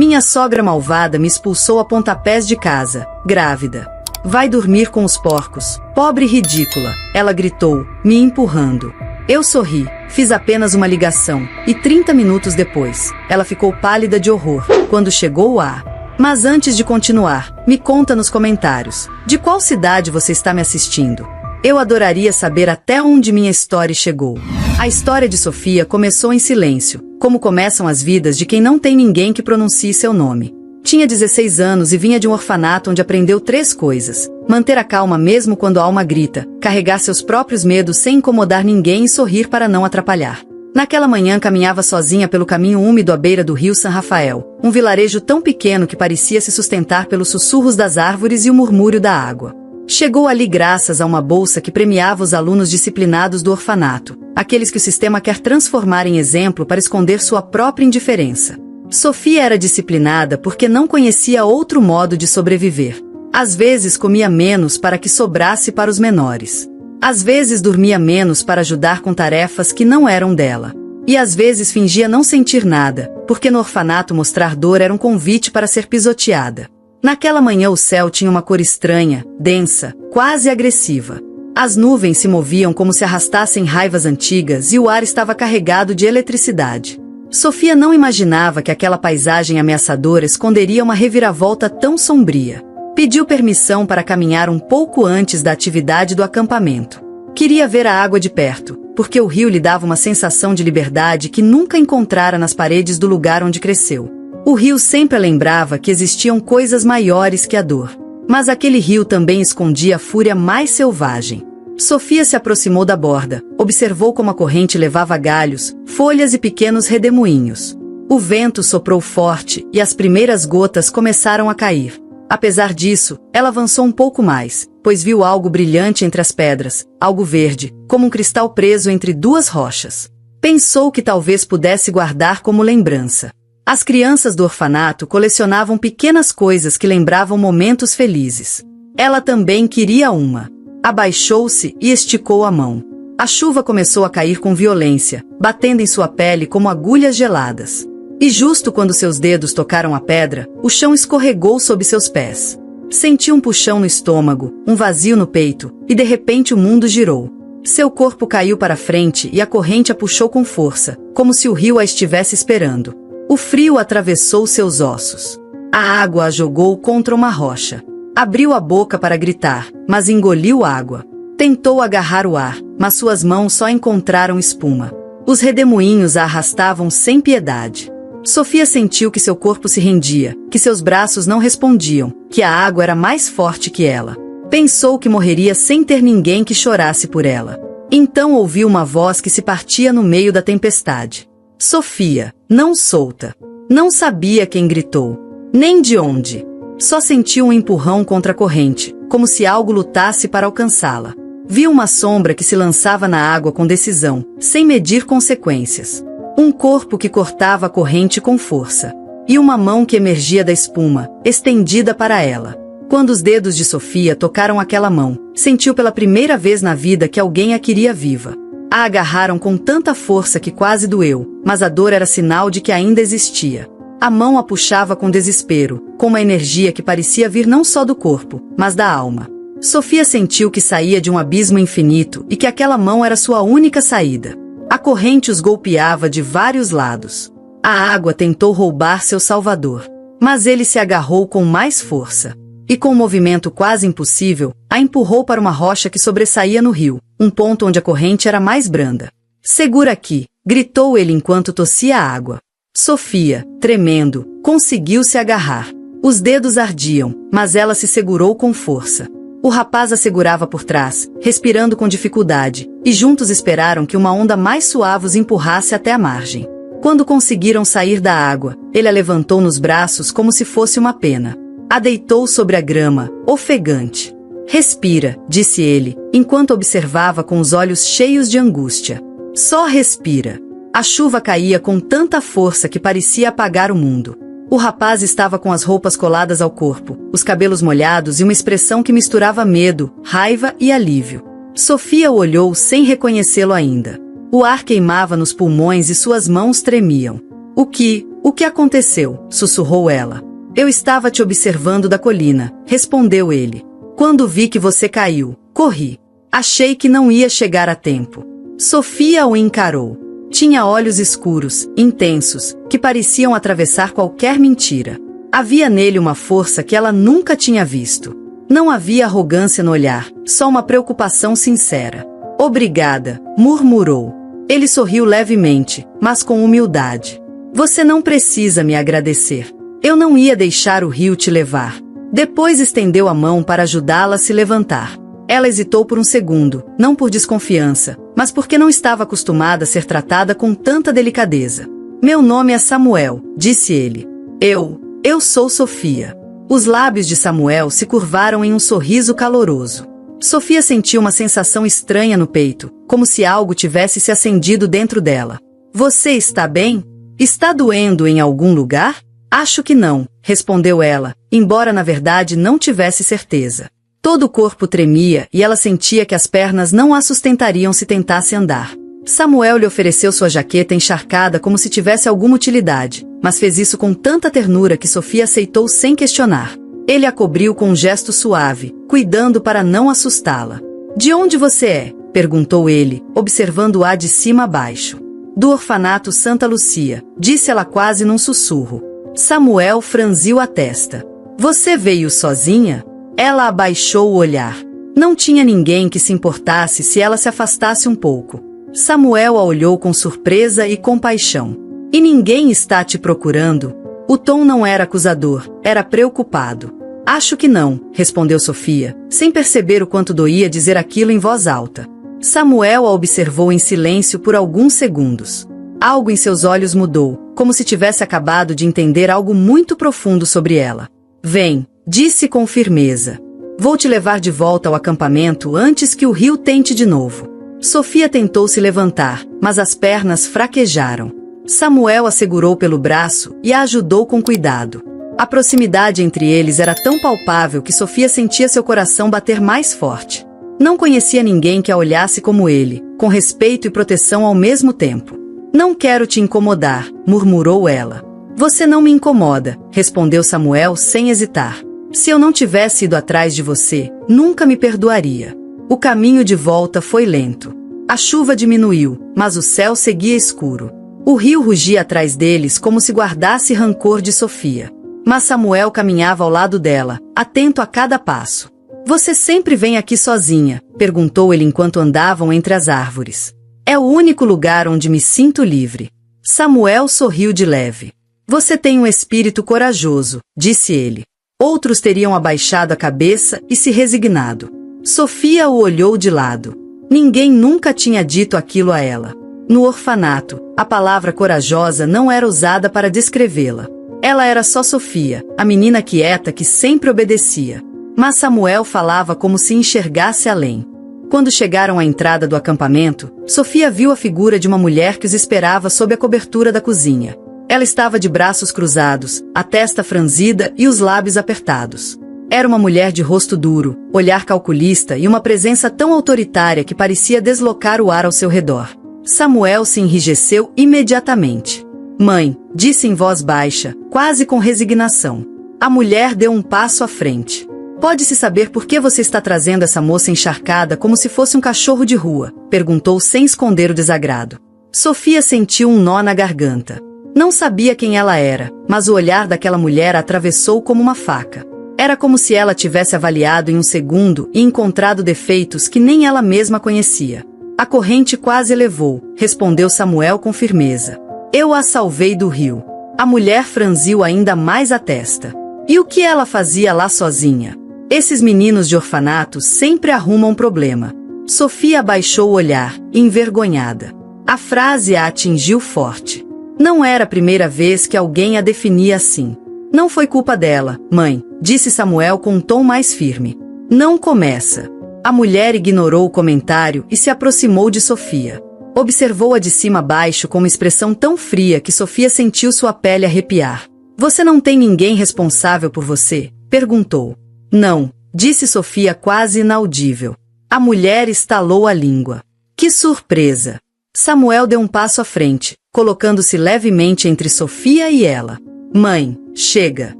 Minha sogra malvada me expulsou a pontapés de casa, grávida. Vai dormir com os porcos, pobre ridícula, ela gritou, me empurrando. Eu sorri, fiz apenas uma ligação, e 30 minutos depois, ela ficou pálida de horror, quando chegou a... Mas antes de continuar, me conta nos comentários, de qual cidade você está me assistindo? Eu adoraria saber até onde minha história chegou. A história de Sofia começou em silêncio, como começam as vidas de quem não tem ninguém que pronuncie seu nome. Tinha 16 anos e vinha de um orfanato onde aprendeu 3 coisas: manter a calma mesmo quando a alma grita, carregar seus próprios medos sem incomodar ninguém e sorrir para não atrapalhar. Naquela manhã caminhava sozinha pelo caminho úmido à beira do rio San Rafael, um vilarejo tão pequeno que parecia se sustentar pelos sussurros das árvores e o murmúrio da água. Chegou ali graças a uma bolsa que premiava os alunos disciplinados do orfanato, aqueles que o sistema quer transformar em exemplo para esconder sua própria indiferença. Sofia era disciplinada porque não conhecia outro modo de sobreviver. Às vezes comia menos para que sobrasse para os menores. Às vezes dormia menos para ajudar com tarefas que não eram dela. E às vezes fingia não sentir nada, porque no orfanato mostrar dor era um convite para ser pisoteada. Naquela manhã o céu tinha uma cor estranha, densa, quase agressiva. As nuvens se moviam como se arrastassem raivas antigas e o ar estava carregado de eletricidade. Sofia não imaginava que aquela paisagem ameaçadora esconderia uma reviravolta tão sombria. Pediu permissão para caminhar um pouco antes da atividade do acampamento. Queria ver a água de perto, porque o rio lhe dava uma sensação de liberdade que nunca encontrara nas paredes do lugar onde cresceu. O rio sempre a lembrava que existiam coisas maiores que a dor. Mas aquele rio também escondia a fúria mais selvagem. Sofia se aproximou da borda, observou como a corrente levava galhos, folhas e pequenos redemoinhos. O vento soprou forte e as primeiras gotas começaram a cair. Apesar disso, ela avançou um pouco mais, pois viu algo brilhante entre as pedras, algo verde, como um cristal preso entre 2 rochas. Pensou que talvez pudesse guardar como lembrança. As crianças do orfanato colecionavam pequenas coisas que lembravam momentos felizes. Ela também queria uma. Abaixou-se e esticou a mão. A chuva começou a cair com violência, batendo em sua pele como agulhas geladas. E justo quando seus dedos tocaram a pedra, o chão escorregou sob seus pés. Sentiu um puxão no estômago, um vazio no peito, e de repente o mundo girou. Seu corpo caiu para frente e a corrente a puxou com força, como se o rio a estivesse esperando. O frio atravessou seus ossos. A água a jogou contra uma rocha. Abriu a boca para gritar, mas engoliu água. Tentou agarrar o ar, mas suas mãos só encontraram espuma. Os redemoinhos a arrastavam sem piedade. Sofia sentiu que seu corpo se rendia, que seus braços não respondiam, que a água era mais forte que ela. Pensou que morreria sem ter ninguém que chorasse por ela. Então ouviu uma voz que se partia no meio da tempestade. Sofia, não solta. Não sabia quem gritou, nem de onde. Só sentiu um empurrão contra a corrente, como se algo lutasse para alcançá-la. Viu uma sombra que se lançava na água com decisão, sem medir consequências. Um corpo que cortava a corrente com força. E uma mão que emergia da espuma, estendida para ela. Quando os dedos de Sofia tocaram aquela mão, sentiu pela primeira vez na vida que alguém a queria viva. A agarraram com tanta força que quase doeu, mas a dor era sinal de que ainda existia. A mão a puxava com desespero, com uma energia que parecia vir não só do corpo, mas da alma. Sofia sentiu que saía de um abismo infinito e que aquela mão era sua única saída. A corrente os golpeava de vários lados. A água tentou roubar seu salvador, mas ele se agarrou com mais força. E com um movimento quase impossível, a empurrou para uma rocha que sobressaía no rio, um ponto onde a corrente era mais branda. "Segura aqui", gritou ele enquanto tossia a água. Sofia, tremendo, conseguiu se agarrar. Os dedos ardiam, mas ela se segurou com força. O rapaz a segurava por trás, respirando com dificuldade, e juntos esperaram que uma onda mais suave os empurrasse até a margem. Quando conseguiram sair da água, ele a levantou nos braços como se fosse uma pena. A deitou sobre a grama, ofegante. "Respira", disse ele, enquanto observava com os olhos cheios de angústia. "Só respira." A chuva caía com tanta força que parecia apagar o mundo. O rapaz estava com as roupas coladas ao corpo, os cabelos molhados e uma expressão que misturava medo, raiva e alívio. Sofia o olhou sem reconhecê-lo ainda. O ar queimava nos pulmões e suas mãos tremiam. O que O que aconteceu? Sussurrou ela. Eu estava te observando da colina, respondeu ele. Quando vi que você caiu, corri. Achei que não ia chegar a tempo. Sofia o encarou. Tinha olhos escuros, intensos, que pareciam atravessar qualquer mentira. Havia nele uma força que ela nunca tinha visto. Não havia arrogância no olhar, só uma preocupação sincera. Obrigada, murmurou. Ele sorriu levemente, mas com humildade. Você não precisa me agradecer. Eu não ia deixar o rio te levar. Depois estendeu a mão para ajudá-la a se levantar. Ela hesitou por um segundo, não por desconfiança, mas porque não estava acostumada a ser tratada com tanta delicadeza. Meu nome é Samuel, disse ele. Eu sou Sofia. Os lábios de Samuel se curvaram em um sorriso caloroso. Sofia sentiu uma sensação estranha no peito, como se algo tivesse se acendido dentro dela. Você está bem? Está doendo em algum lugar? Acho que não, respondeu ela, embora na verdade não tivesse certeza. Todo o corpo tremia e ela sentia que as pernas não a sustentariam se tentasse andar. Samuel lhe ofereceu sua jaqueta encharcada como se tivesse alguma utilidade, mas fez isso com tanta ternura que Sofia aceitou sem questionar. Ele a cobriu com um gesto suave, cuidando para não assustá-la. De onde você é? Perguntou ele, observando-a de cima a baixo. Do orfanato Santa Lucia, disse ela quase num sussurro. Samuel franziu a testa. Você veio sozinha? Ela abaixou o olhar. Não tinha ninguém que se importasse se ela se afastasse um pouco. Samuel a olhou com surpresa e compaixão. E ninguém está te procurando? O tom não era acusador, era preocupado. Acho que não, respondeu Sofia, sem perceber o quanto doía dizer aquilo em voz alta. Samuel a observou em silêncio por alguns segundos. Algo em seus olhos mudou, como se tivesse acabado de entender algo muito profundo sobre ela. Vem, disse com firmeza. Vou te levar de volta ao acampamento antes que o rio tente de novo. Sofia tentou se levantar, mas as pernas fraquejaram. Samuel a segurou pelo braço e a ajudou com cuidado. A proximidade entre eles era tão palpável que Sofia sentia seu coração bater mais forte. Não conhecia ninguém que a olhasse como ele, com respeito e proteção ao mesmo tempo. Não quero te incomodar, murmurou ela. Você não me incomoda, respondeu Samuel sem hesitar. Se eu não tivesse ido atrás de você, nunca me perdoaria. O caminho de volta foi lento. A chuva diminuiu, mas o céu seguia escuro. O rio rugia atrás deles como se guardasse rancor de Sofia. Mas Samuel caminhava ao lado dela, atento a cada passo. Você sempre vem aqui sozinha? Perguntou ele enquanto andavam entre as árvores. É o único lugar onde me sinto livre. Samuel sorriu de leve. Você tem um espírito corajoso, disse ele. Outros teriam abaixado a cabeça e se resignado. Sofia o olhou de lado. Ninguém nunca tinha dito aquilo a ela. No orfanato, a palavra corajosa não era usada para descrevê-la. Ela era só Sofia, a menina quieta que sempre obedecia. Mas Samuel falava como se enxergasse além. Quando chegaram à entrada do acampamento, Sofia viu a figura de uma mulher que os esperava sob a cobertura da cozinha. Ela estava de braços cruzados, a testa franzida e os lábios apertados. Era uma mulher de rosto duro, olhar calculista e uma presença tão autoritária que parecia deslocar o ar ao seu redor. Samuel se enrijeceu imediatamente. Mãe, disse em voz baixa, quase com resignação. A mulher deu um passo à frente. Pode-se saber por que você está trazendo essa moça encharcada como se fosse um cachorro de rua? Perguntou sem esconder o desagrado. Sofia sentiu um nó na garganta. Não sabia quem ela era, mas o olhar daquela mulher a atravessou como uma faca. Era como se ela tivesse avaliado em um segundo e encontrado defeitos que nem ela mesma conhecia. A corrente quase elevou, respondeu Samuel com firmeza. Eu a salvei do rio. A mulher franziu ainda mais a testa. E o que ela fazia lá sozinha? Esses meninos de orfanato sempre arrumam problema. Sofia abaixou o olhar, envergonhada. A frase a atingiu forte. Não era a primeira vez que alguém a definia assim. Não foi culpa dela, mãe, disse Samuel com um tom mais firme. Não começa. A mulher ignorou o comentário e se aproximou de Sofia. Observou-a de cima a baixo com uma expressão tão fria que Sofia sentiu sua pele arrepiar. Você não tem ninguém responsável por você? Perguntou. Não, disse Sofia quase inaudível. A mulher estalou a língua. Que surpresa! Samuel deu um passo à frente, colocando-se levemente entre Sofia e ela. Mãe, chega.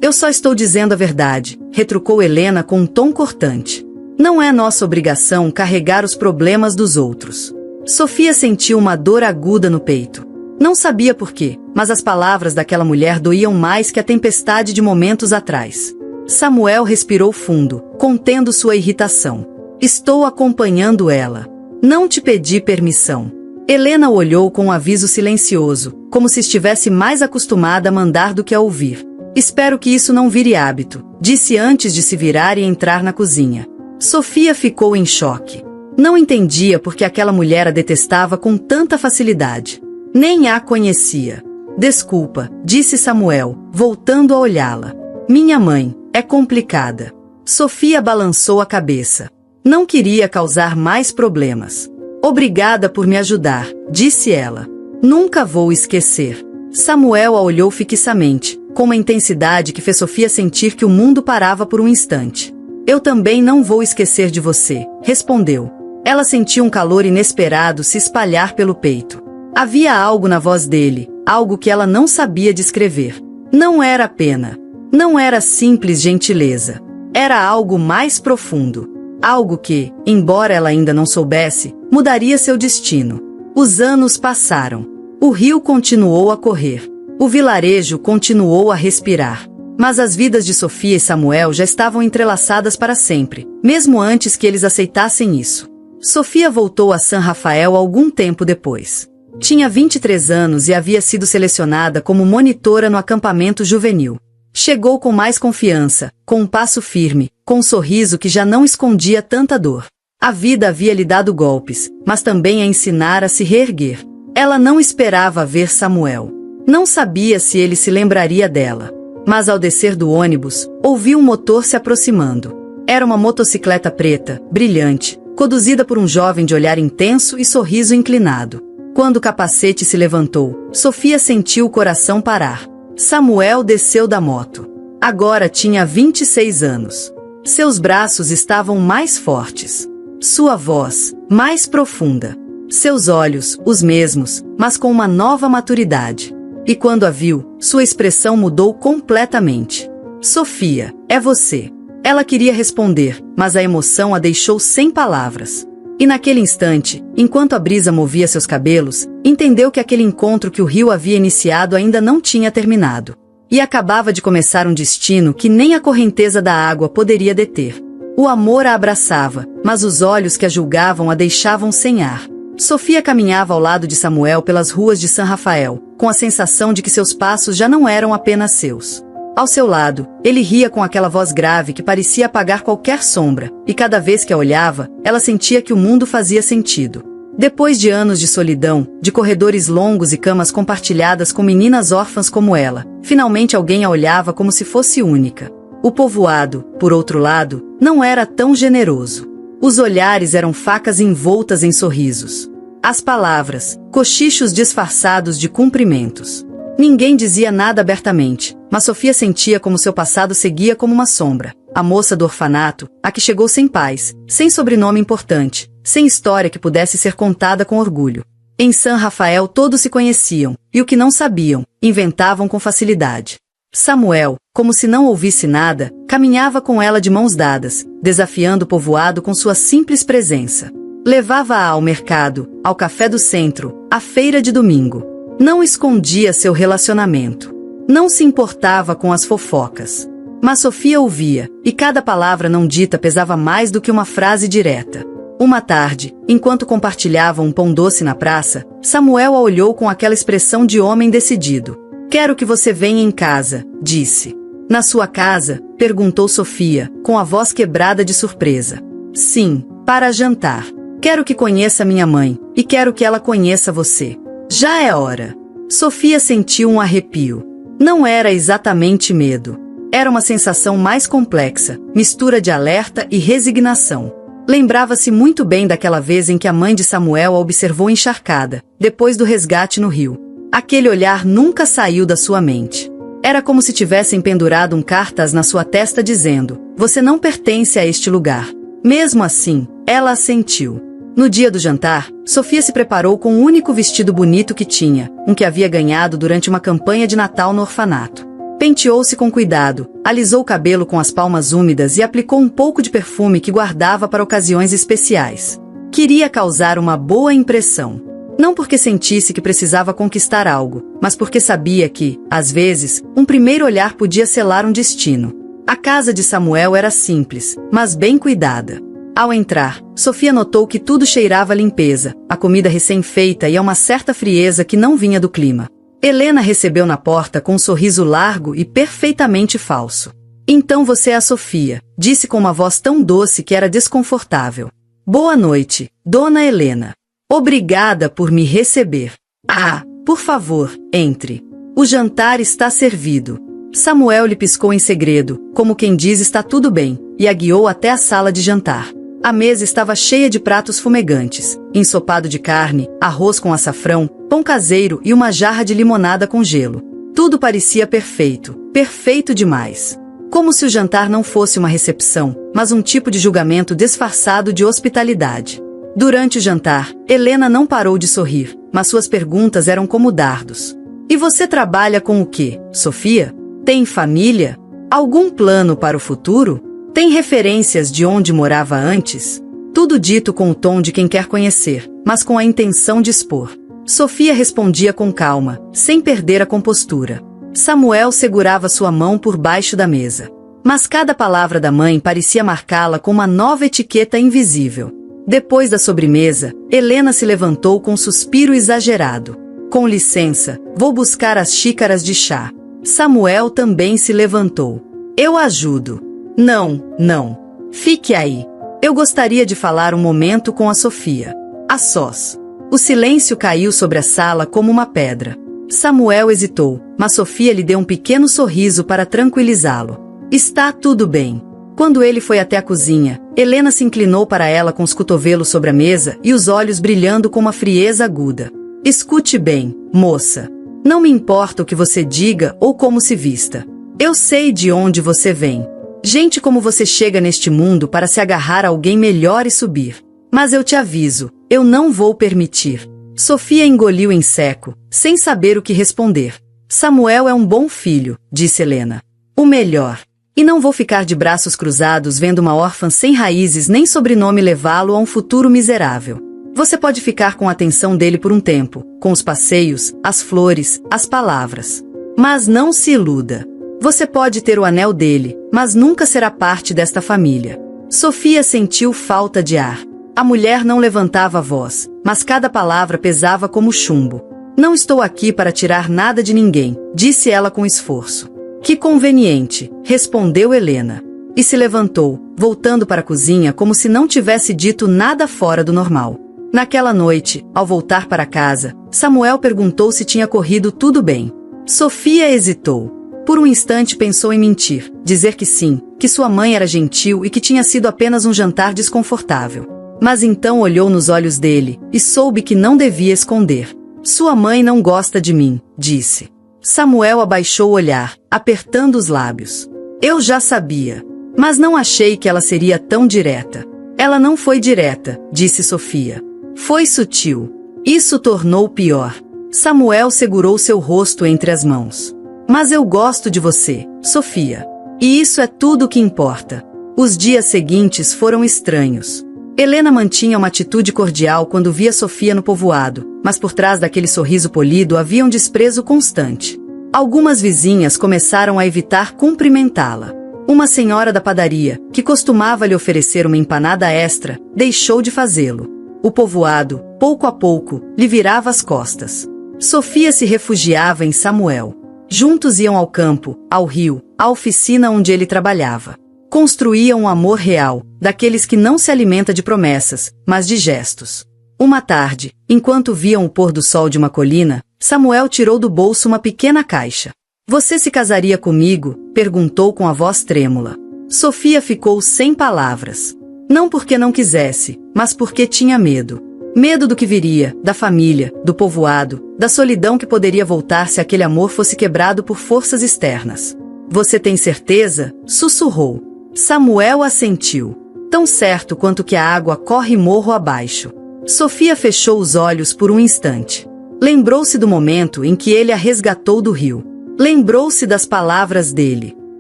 Eu só estou dizendo a verdade, retrucou Helena com um tom cortante. Não é nossa obrigação carregar os problemas dos outros. Sofia sentiu uma dor aguda no peito. Não sabia por quê, mas as palavras daquela mulher doíam mais que a tempestade de momentos atrás. Samuel respirou fundo, contendo sua irritação. Estou acompanhando ela. Não te pedi permissão. Helena o olhou com um aviso silencioso, como se estivesse mais acostumada a mandar do que a ouvir. Espero que isso não vire hábito, disse antes de se virar e entrar na cozinha. Sofia ficou em choque. Não entendia por que aquela mulher a detestava com tanta facilidade. Nem a conhecia. Desculpa, disse Samuel, voltando a olhá-la. Minha mãe, é complicada. Sofia balançou a cabeça. Não queria causar mais problemas. Obrigada por me ajudar, disse ela. Nunca vou esquecer. Samuel a olhou fixamente, com uma intensidade que fez Sofia sentir que o mundo parava por um instante. Eu também não vou esquecer de você, respondeu. Ela sentiu um calor inesperado se espalhar pelo peito. Havia algo na voz dele, algo que ela não sabia descrever. Não era pena. Não era simples gentileza. Era algo mais profundo. Algo que, embora ela ainda não soubesse, mudaria seu destino. Os anos passaram. O rio continuou a correr. O vilarejo continuou a respirar. Mas as vidas de Sofia e Samuel já estavam entrelaçadas para sempre, mesmo antes que eles aceitassem isso. Sofia voltou a San Rafael algum tempo depois. Tinha 23 anos e havia sido selecionada como monitora no acampamento juvenil. Chegou com mais confiança, com um passo firme, com um sorriso que já não escondia tanta dor. A vida havia lhe dado golpes, mas também a ensinar a se reerguer. Ela não esperava ver Samuel. Não sabia se ele se lembraria dela. Mas ao descer do ônibus, ouviu um motor se aproximando. Era uma motocicleta preta, brilhante, conduzida por um jovem de olhar intenso e sorriso inclinado. Quando o capacete se levantou, Sofia sentiu o coração parar. Samuel desceu da moto. Agora tinha 26 anos. Seus braços estavam mais fortes. Sua voz, mais profunda. Seus olhos, os mesmos, mas com uma nova maturidade. E quando a viu, sua expressão mudou completamente. Sofia, é você. Ela queria responder, mas a emoção a deixou sem palavras. E naquele instante, enquanto a brisa movia seus cabelos, entendeu que aquele encontro que o rio havia iniciado ainda não tinha terminado. E acabava de começar um destino que nem a correnteza da água poderia deter. O amor a abraçava, mas os olhos que a julgavam a deixavam sem ar. Sofia caminhava ao lado de Samuel pelas ruas de San Rafael, com a sensação de que seus passos já não eram apenas seus. Ao seu lado, ele ria com aquela voz grave que parecia apagar qualquer sombra, e cada vez que a olhava, ela sentia que o mundo fazia sentido. Depois de anos de solidão, de corredores longos e camas compartilhadas com meninas órfãs como ela, finalmente alguém a olhava como se fosse única. O povoado, por outro lado, não era tão generoso. Os olhares eram facas envoltas em sorrisos. As palavras, cochichos disfarçados de cumprimentos. Ninguém dizia nada abertamente, mas Sofia sentia como seu passado seguia como uma sombra. A moça do orfanato, a que chegou sem pais, sem sobrenome importante, sem história que pudesse ser contada com orgulho. Em San Rafael todos se conheciam, e o que não sabiam, inventavam com facilidade. Samuel, como se não ouvisse nada, caminhava com ela de mãos dadas, desafiando o povoado com sua simples presença. Levava-a ao mercado, ao café do centro, à feira de domingo. Não escondia seu relacionamento. Não se importava com as fofocas. Mas Sofia ouvia, e cada palavra não dita pesava mais do que uma frase direta. Uma tarde, enquanto compartilhavam um pão doce na praça, Samuel a olhou com aquela expressão de homem decidido. Quero que você venha em casa, disse. Na sua casa? Perguntou Sofia, com a voz quebrada de surpresa. Sim, para jantar. Quero que conheça minha mãe, e quero que ela conheça você. Já é hora. Sofia sentiu um arrepio. Não era exatamente medo. Era uma sensação mais complexa, mistura de alerta e resignação. Lembrava-se muito bem daquela vez em que a mãe de Samuel a observou encharcada, depois do resgate no rio. Aquele olhar nunca saiu da sua mente. Era como se tivessem pendurado um cartaz na sua testa dizendo: você não pertence a este lugar. Mesmo assim, ela assentiu. No dia do jantar, Sofia se preparou com o único vestido bonito que tinha, um que havia ganhado durante uma campanha de Natal no orfanato. Penteou-se com cuidado, alisou o cabelo com as palmas úmidas e aplicou um pouco de perfume que guardava para ocasiões especiais. Queria causar uma boa impressão. Não porque sentisse que precisava conquistar algo, mas porque sabia que, às vezes, um primeiro olhar podia selar um destino. A casa de Samuel era simples, mas bem cuidada. Ao entrar, Sofia notou que tudo cheirava a limpeza, a comida recém-feita e a uma certa frieza que não vinha do clima. Helena recebeu na porta com um sorriso largo e perfeitamente falso. Então você é a Sofia, disse com uma voz tão doce que era desconfortável. Boa noite, dona Helena. Obrigada por me receber. Ah, por favor, entre. O jantar está servido. Samuel lhe piscou em segredo, como quem diz está tudo bem, e a guiou até a sala de jantar. A mesa estava cheia de pratos fumegantes, ensopado de carne, arroz com açafrão, pão caseiro e uma jarra de limonada com gelo. Tudo parecia perfeito, perfeito demais. Como se o jantar não fosse uma recepção, mas um tipo de julgamento disfarçado de hospitalidade. Durante o jantar, Helena não parou de sorrir, mas suas perguntas eram como dardos. E você trabalha com o quê, Sofia? Tem família? Algum plano para o futuro? Tem referências de onde morava antes? Tudo dito com o tom de quem quer conhecer, mas com a intenção de expor. Sofia respondia com calma, sem perder a compostura. Samuel segurava sua mão por baixo da mesa. Mas cada palavra da mãe parecia marcá-la com uma nova etiqueta invisível. Depois da sobremesa, Helena se levantou com um suspiro exagerado. Com licença, vou buscar as xícaras de chá. Samuel também se levantou. Eu ajudo. Não. Fique aí. Eu gostaria de falar um momento com a Sofia. A sós. O silêncio caiu sobre a sala como uma pedra. Samuel hesitou, mas Sofia lhe deu um pequeno sorriso para tranquilizá-lo. Está tudo bem. Quando ele foi até a cozinha, Helena se inclinou para ela com os cotovelos sobre a mesa e os olhos brilhando com uma frieza aguda. Escute bem, moça. Não me importa o que você diga ou como se vista. Eu sei de onde você vem. Gente como você chega neste mundo para se agarrar a alguém melhor e subir. Mas eu te aviso, eu não vou permitir. Sofia engoliu em seco, sem saber o que responder. Samuel é um bom filho, disse Helena. O melhor. E não vou ficar de braços cruzados vendo uma órfã sem raízes nem sobrenome levá-lo a um futuro miserável. Você pode ficar com a atenção dele por um tempo, com os passeios, as flores, as palavras. Mas não se iluda. Você pode ter o anel dele, mas nunca será parte desta família. Sofia sentiu falta de ar. A mulher não levantava a voz, mas cada palavra pesava como chumbo. Não estou aqui para tirar nada de ninguém, disse ela com esforço. Que conveniente, respondeu Helena. E se levantou, voltando para a cozinha como se não tivesse dito nada fora do normal. Naquela noite, ao voltar para casa, Samuel perguntou se tinha corrido tudo bem. Sofia hesitou. Por um instante pensou em mentir, dizer que sim, que sua mãe era gentil e que tinha sido apenas um jantar desconfortável. Mas então olhou nos olhos dele, e soube que não devia esconder. Sua mãe não gosta de mim, disse. Samuel abaixou o olhar, apertando os lábios. Eu já sabia. Mas não achei que ela seria tão direta. Ela não foi direta, disse Sofia. Foi sutil. Isso tornou pior. Samuel segurou seu rosto entre as mãos. Mas eu gosto de você, Sofia. E isso é tudo o que importa. Os dias seguintes foram estranhos. Helena mantinha uma atitude cordial quando via Sofia no povoado, mas por trás daquele sorriso polido havia um desprezo constante. Algumas vizinhas começaram a evitar cumprimentá-la. Uma senhora da padaria, que costumava lhe oferecer uma empanada extra, deixou de fazê-lo. O povoado, pouco a pouco, lhe virava as costas. Sofia se refugiava em Samuel. Juntos iam ao campo, ao rio, à oficina onde ele trabalhava. Construíam um amor real, daqueles que não se alimenta de promessas, mas de gestos. Uma tarde, enquanto viam o pôr do sol de uma colina, Samuel tirou do bolso uma pequena caixa. Você se casaria comigo? Perguntou com a voz trêmula. Sofia ficou sem palavras. Não porque não quisesse, mas porque tinha medo. Medo do que viria, da família, do povoado, da solidão que poderia voltar se aquele amor fosse quebrado por forças externas. Você tem certeza? Sussurrou. Samuel assentiu. Tão certo quanto que a água corre morro abaixo. Sofia fechou os olhos por um instante. Lembrou-se do momento em que ele a resgatou do rio. Lembrou-se das palavras dele.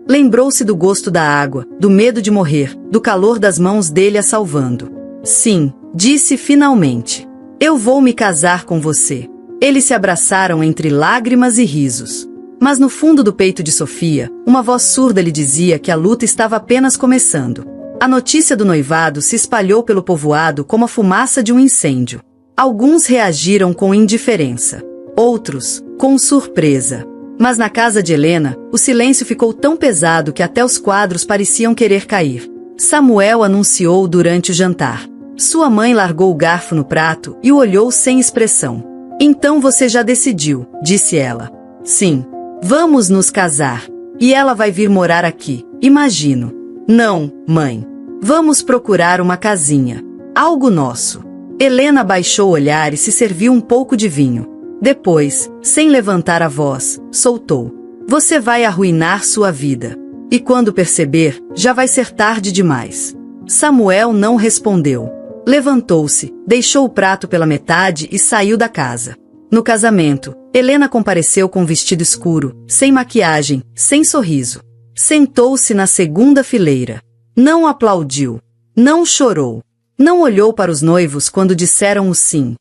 Lembrou-se do gosto da água, do medo de morrer, do calor das mãos dele a salvando. Sim, disse finalmente. Eu vou me casar com você. Eles se abraçaram entre lágrimas e risos. Mas no fundo do peito de Sofia, uma voz surda lhe dizia que a luta estava apenas começando. A notícia do noivado se espalhou pelo povoado como a fumaça de um incêndio. Alguns reagiram com indiferença. Outros, com surpresa. Mas na casa de Helena, o silêncio ficou tão pesado que até os quadros pareciam querer cair. Samuel anunciou durante o jantar. Sua mãe largou o garfo no prato e o olhou sem expressão. Então você já decidiu, disse ela. Sim. Vamos nos casar. E ela vai vir morar aqui, imagino. Não, mãe. Vamos procurar uma casinha. Algo nosso. Helena baixou o olhar e se serviu um pouco de vinho. Depois, sem levantar a voz, soltou. Você vai arruinar sua vida. E quando perceber, já vai ser tarde demais. Samuel não respondeu. Levantou-se, deixou o prato pela metade e saiu da casa. No casamento, Helena compareceu com um vestido escuro, sem maquiagem, sem sorriso. Sentou-se na segunda fileira. Não aplaudiu. Não chorou. Não olhou para os noivos quando disseram o sim.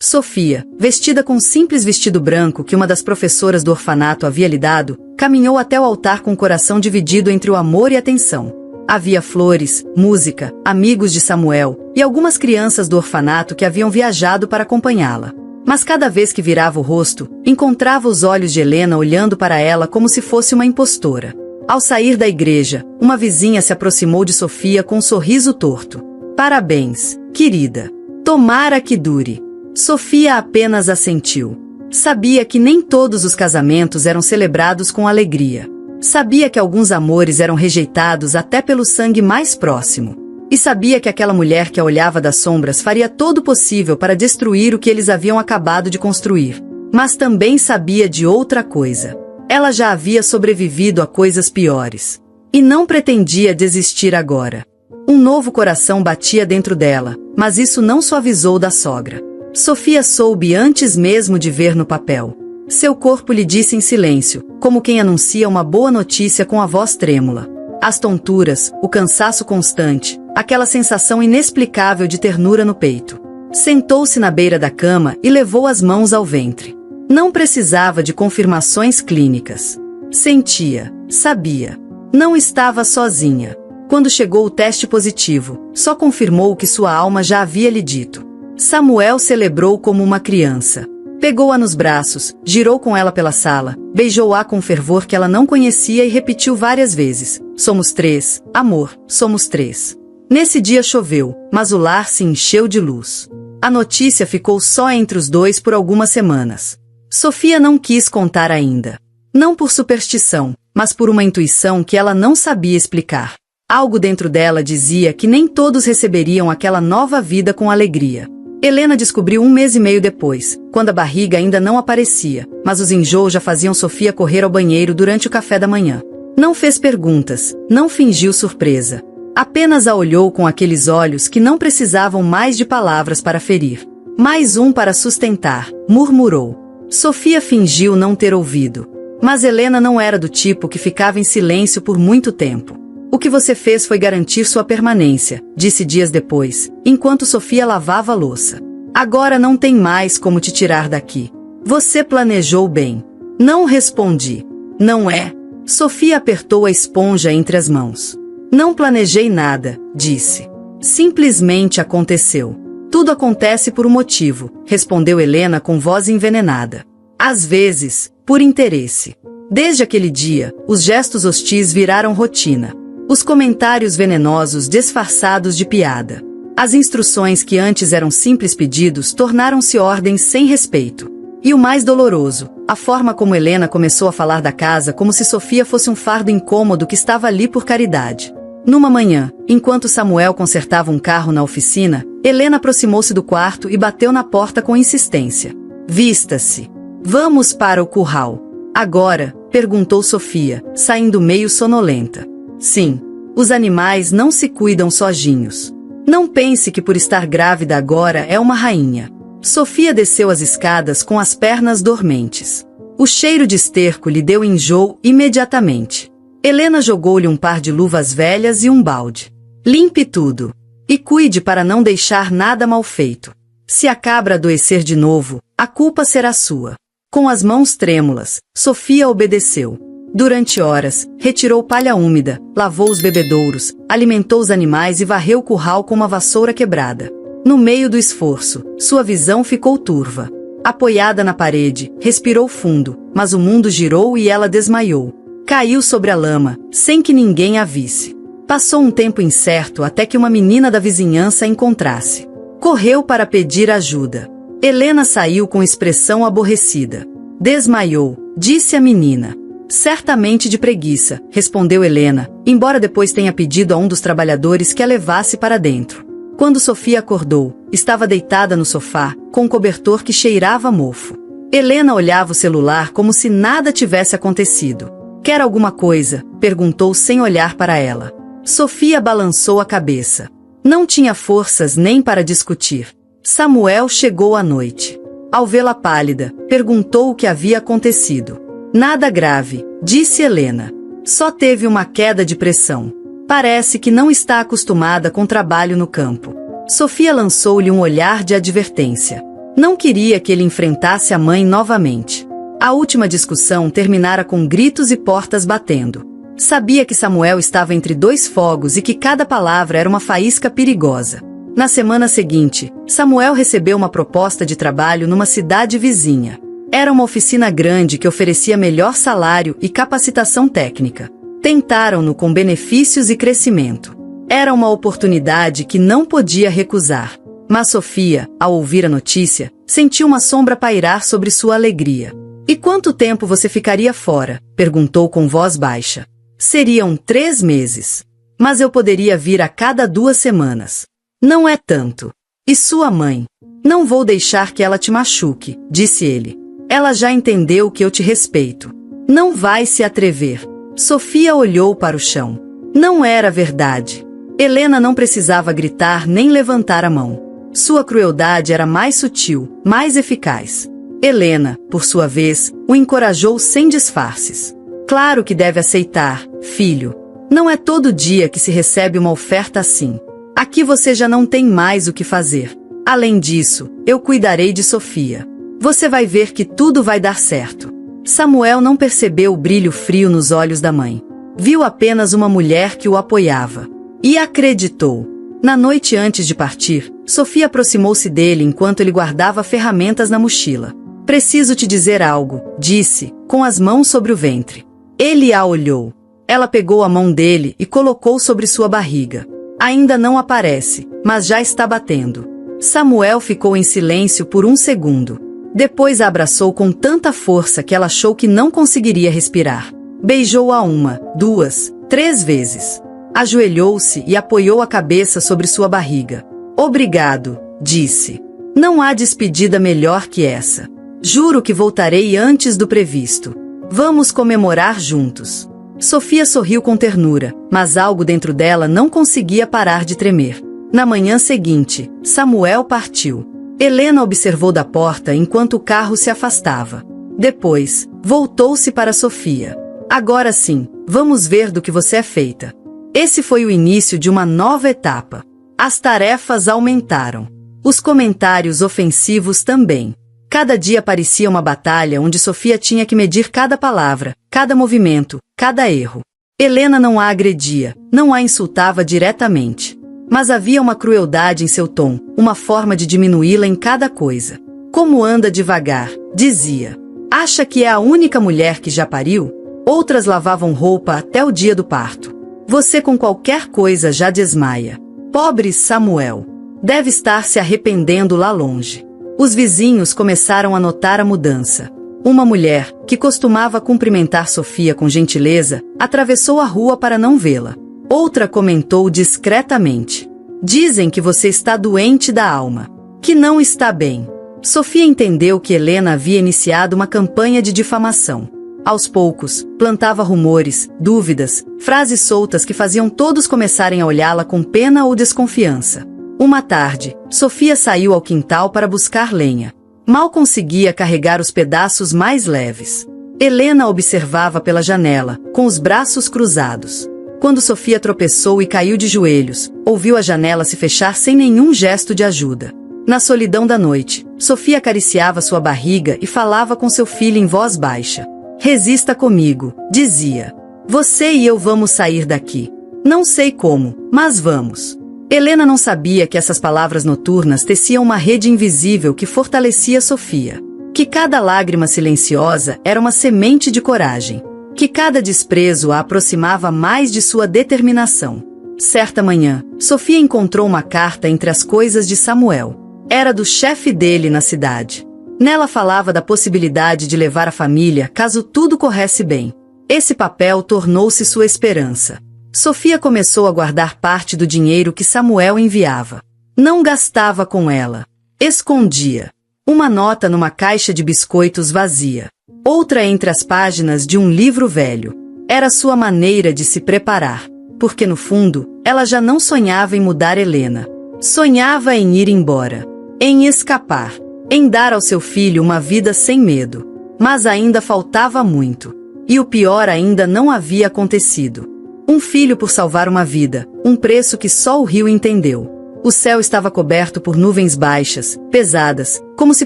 Sofia, vestida com um simples vestido branco que uma das professoras do orfanato havia lhe dado, caminhou até o altar com o coração dividido entre o amor e a tensão. Havia flores, música, amigos de Samuel e algumas crianças do orfanato que haviam viajado para acompanhá-la. Mas cada vez que virava o rosto, encontrava os olhos de Helena olhando para ela como se fosse uma impostora. Ao sair da igreja, uma vizinha se aproximou de Sofia com um sorriso torto. Parabéns, querida. Tomara que dure. Sofia apenas assentiu. Sabia que nem todos os casamentos eram celebrados com alegria. Sabia que alguns amores eram rejeitados até pelo sangue mais próximo. E sabia que aquela mulher que a olhava das sombras faria todo o possível para destruir o que eles haviam acabado de construir. Mas também sabia de outra coisa. Ela já havia sobrevivido a coisas piores. E não pretendia desistir agora. Um novo coração batia dentro dela, mas isso não suavizou da sogra. Sofia soube antes mesmo de ver no papel. Seu corpo lhe disse em silêncio, como quem anuncia uma boa notícia com a voz trêmula. As tonturas, o cansaço constante, aquela sensação inexplicável de ternura no peito. Sentou-se na beira da cama e levou as mãos ao ventre. Não precisava de confirmações clínicas. Sentia, sabia. Não estava sozinha. Quando chegou o teste positivo, só confirmou o que sua alma já havia lhe dito. Samuel celebrou como uma criança. Pegou-a nos braços, girou com ela pela sala, beijou-a com fervor que ela não conhecia e repetiu várias vezes. Somos três, amor, somos três. Nesse dia choveu, mas o lar se encheu de luz. A notícia ficou só entre os dois por algumas semanas. Sofia não quis contar ainda. Não por superstição, mas por uma intuição que ela não sabia explicar. Algo dentro dela dizia que nem todos receberiam aquela nova vida com alegria. Helena descobriu 1 mês e meio depois, quando a barriga ainda não aparecia, mas os enjoos já faziam Sofia correr ao banheiro durante o café da manhã. Não fez perguntas, não fingiu surpresa. Apenas a olhou com aqueles olhos que não precisavam mais de palavras para ferir. Mais um para sustentar, murmurou. Sofia fingiu não ter ouvido. Mas Helena não era do tipo que ficava em silêncio por muito tempo. O que você fez foi garantir sua permanência, disse dias depois, enquanto Sofia lavava a louça. Agora não tem mais como te tirar daqui. Você planejou bem. Não respondi. Não é? Sofia apertou a esponja entre as mãos. Não planejei nada, disse. Simplesmente aconteceu. Tudo acontece por um motivo, respondeu Helena com voz envenenada. Às vezes, por interesse. Desde aquele dia, os gestos hostis viraram rotina. Os comentários venenosos disfarçados de piada. As instruções que antes eram simples pedidos tornaram-se ordens sem respeito. E o mais doloroso, a forma como Helena começou a falar da casa como se Sofia fosse um fardo incômodo que estava ali por caridade. Numa manhã, enquanto Samuel consertava um carro na oficina, Helena aproximou-se do quarto e bateu na porta com insistência. Vista-se. Vamos para o curral. Agora, perguntou Sofia, saindo meio sonolenta. Sim, os animais não se cuidam sozinhos. Não pense que por estar grávida agora é uma rainha. Sofia desceu as escadas com as pernas dormentes. O cheiro de esterco lhe deu enjoo imediatamente. Helena jogou-lhe um par de luvas velhas e um balde. Limpe tudo. E cuide para não deixar nada mal feito. Se a cabra adoecer de novo, a culpa será sua. Com as mãos trêmulas, Sofia obedeceu. Durante horas, retirou palha úmida, lavou os bebedouros, alimentou os animais e varreu o curral com uma vassoura quebrada. No meio do esforço, sua visão ficou turva. Apoiada na parede, respirou fundo, mas o mundo girou e ela desmaiou. Caiu sobre a lama, sem que ninguém a visse. Passou um tempo incerto até que uma menina da vizinhança a encontrasse. Correu para pedir ajuda. Helena saiu com expressão aborrecida. Desmaiou, disse a menina. Certamente de preguiça, respondeu Helena, embora depois tenha pedido a um dos trabalhadores que a levasse para dentro. Quando Sofia acordou, estava deitada no sofá, com um cobertor que cheirava a mofo. Helena olhava o celular como se nada tivesse acontecido. Quer alguma coisa? Perguntou sem olhar para ela. Sofia balançou a cabeça. Não tinha forças nem para discutir. Samuel chegou à noite. Ao vê-la pálida, perguntou o que havia acontecido. Nada grave, disse Helena. Só teve uma queda de pressão. Parece que não está acostumada com trabalho no campo. Sofia lançou-lhe um olhar de advertência. Não queria que ele enfrentasse a mãe novamente. A última discussão terminara com gritos e portas batendo. Sabia que Samuel estava entre dois fogos e que cada palavra era uma faísca perigosa. Na semana seguinte, Samuel recebeu uma proposta de trabalho numa cidade vizinha. Era uma oficina grande que oferecia melhor salário e capacitação técnica. Tentaram-no com benefícios e crescimento. Era uma oportunidade que não podia recusar. Mas Sofia, ao ouvir a notícia, sentiu uma sombra pairar sobre sua alegria. "E quanto tempo você ficaria fora?" perguntou com voz baixa. "Seriam 3 meses. Mas eu poderia vir a cada 2 semanas. Não é tanto. E sua mãe?" "Não vou deixar que ela te machuque", disse ele. "Ela já entendeu que eu te respeito. Não vai se atrever." Sofia olhou para o chão. Não era verdade. Helena não precisava gritar nem levantar a mão. Sua crueldade era mais sutil, mais eficaz. Helena, por sua vez, o encorajou sem disfarces. "Claro que deve aceitar, filho. Não é todo dia que se recebe uma oferta assim. Aqui você já não tem mais o que fazer. Além disso, eu cuidarei de Sofia. Você vai ver que tudo vai dar certo." Samuel não percebeu o brilho frio nos olhos da mãe. Viu apenas uma mulher que o apoiava. E acreditou. Na noite antes de partir, Sofia aproximou-se dele enquanto ele guardava ferramentas na mochila. "Preciso te dizer algo", disse, com as mãos sobre o ventre. Ele a olhou. Ela pegou a mão dele e colocou sobre sua barriga. "Ainda não aparece, mas já está batendo." Samuel ficou em silêncio por um segundo. Depois a abraçou com tanta força que ela achou que não conseguiria respirar. Beijou-a 1, 2, 3 vezes. Ajoelhou-se e apoiou a cabeça sobre sua barriga. "Obrigado", disse. "Não há despedida melhor que essa. Juro que voltarei antes do previsto. Vamos comemorar juntos." Sofia sorriu com ternura, mas algo dentro dela não conseguia parar de tremer. Na manhã seguinte, Samuel partiu. Helena observou da porta enquanto o carro se afastava. Depois, voltou-se para Sofia. "Agora sim, vamos ver do que você é feita." Esse foi o início de uma nova etapa. As tarefas aumentaram. Os comentários ofensivos também. Cada dia parecia uma batalha onde Sofia tinha que medir cada palavra, cada movimento, cada erro. Helena não a agredia, não a insultava diretamente. Mas havia uma crueldade em seu tom, uma forma de diminuí-la em cada coisa. "Como anda devagar", dizia. "Acha que é a única mulher que já pariu? Outras lavavam roupa até o dia do parto. Você com qualquer coisa já desmaia. Pobre Samuel. Deve estar se arrependendo lá longe." Os vizinhos começaram a notar a mudança. Uma mulher, que costumava cumprimentar Sofia com gentileza, atravessou a rua para não vê-la. Outra comentou discretamente: "Dizem que você está doente da alma. Que não está bem." Sofia entendeu que Helena havia iniciado uma campanha de difamação. Aos poucos, plantava rumores, dúvidas, frases soltas que faziam todos começarem a olhá-la com pena ou desconfiança. Uma tarde, Sofia saiu ao quintal para buscar lenha. Mal conseguia carregar os pedaços mais leves. Helena observava pela janela, com os braços cruzados. Quando Sofia tropeçou e caiu de joelhos, ouviu a janela se fechar sem nenhum gesto de ajuda. Na solidão da noite, Sofia acariciava sua barriga e falava com seu filho em voz baixa. Resista comigo, dizia. Você e eu vamos sair daqui. Não sei como, mas vamos. Helena não sabia que essas palavras noturnas teciam uma rede invisível que fortalecia Sofia. Que cada lágrima silenciosa era uma semente de coragem. Que cada desprezo a aproximava mais de sua determinação. Certa manhã, Sofia encontrou uma carta entre as coisas de Samuel. Era do chefe dele na cidade. Nela falava da possibilidade de levar a família caso tudo corresse bem. Esse papel tornou-se sua esperança. Sofia começou a guardar parte do dinheiro que Samuel enviava. Não gastava com ela. Escondia. Uma nota numa caixa de biscoitos vazia. Outra entre as páginas de um livro velho. Era sua maneira de se preparar. Porque no fundo, ela já não sonhava em mudar Helena. Sonhava em ir embora. Em escapar. Em dar ao seu filho uma vida sem medo. Mas ainda faltava muito. E o pior ainda não havia acontecido. Um filho por salvar uma vida, um preço que só o rio entendeu. O céu estava coberto por nuvens baixas, pesadas, como se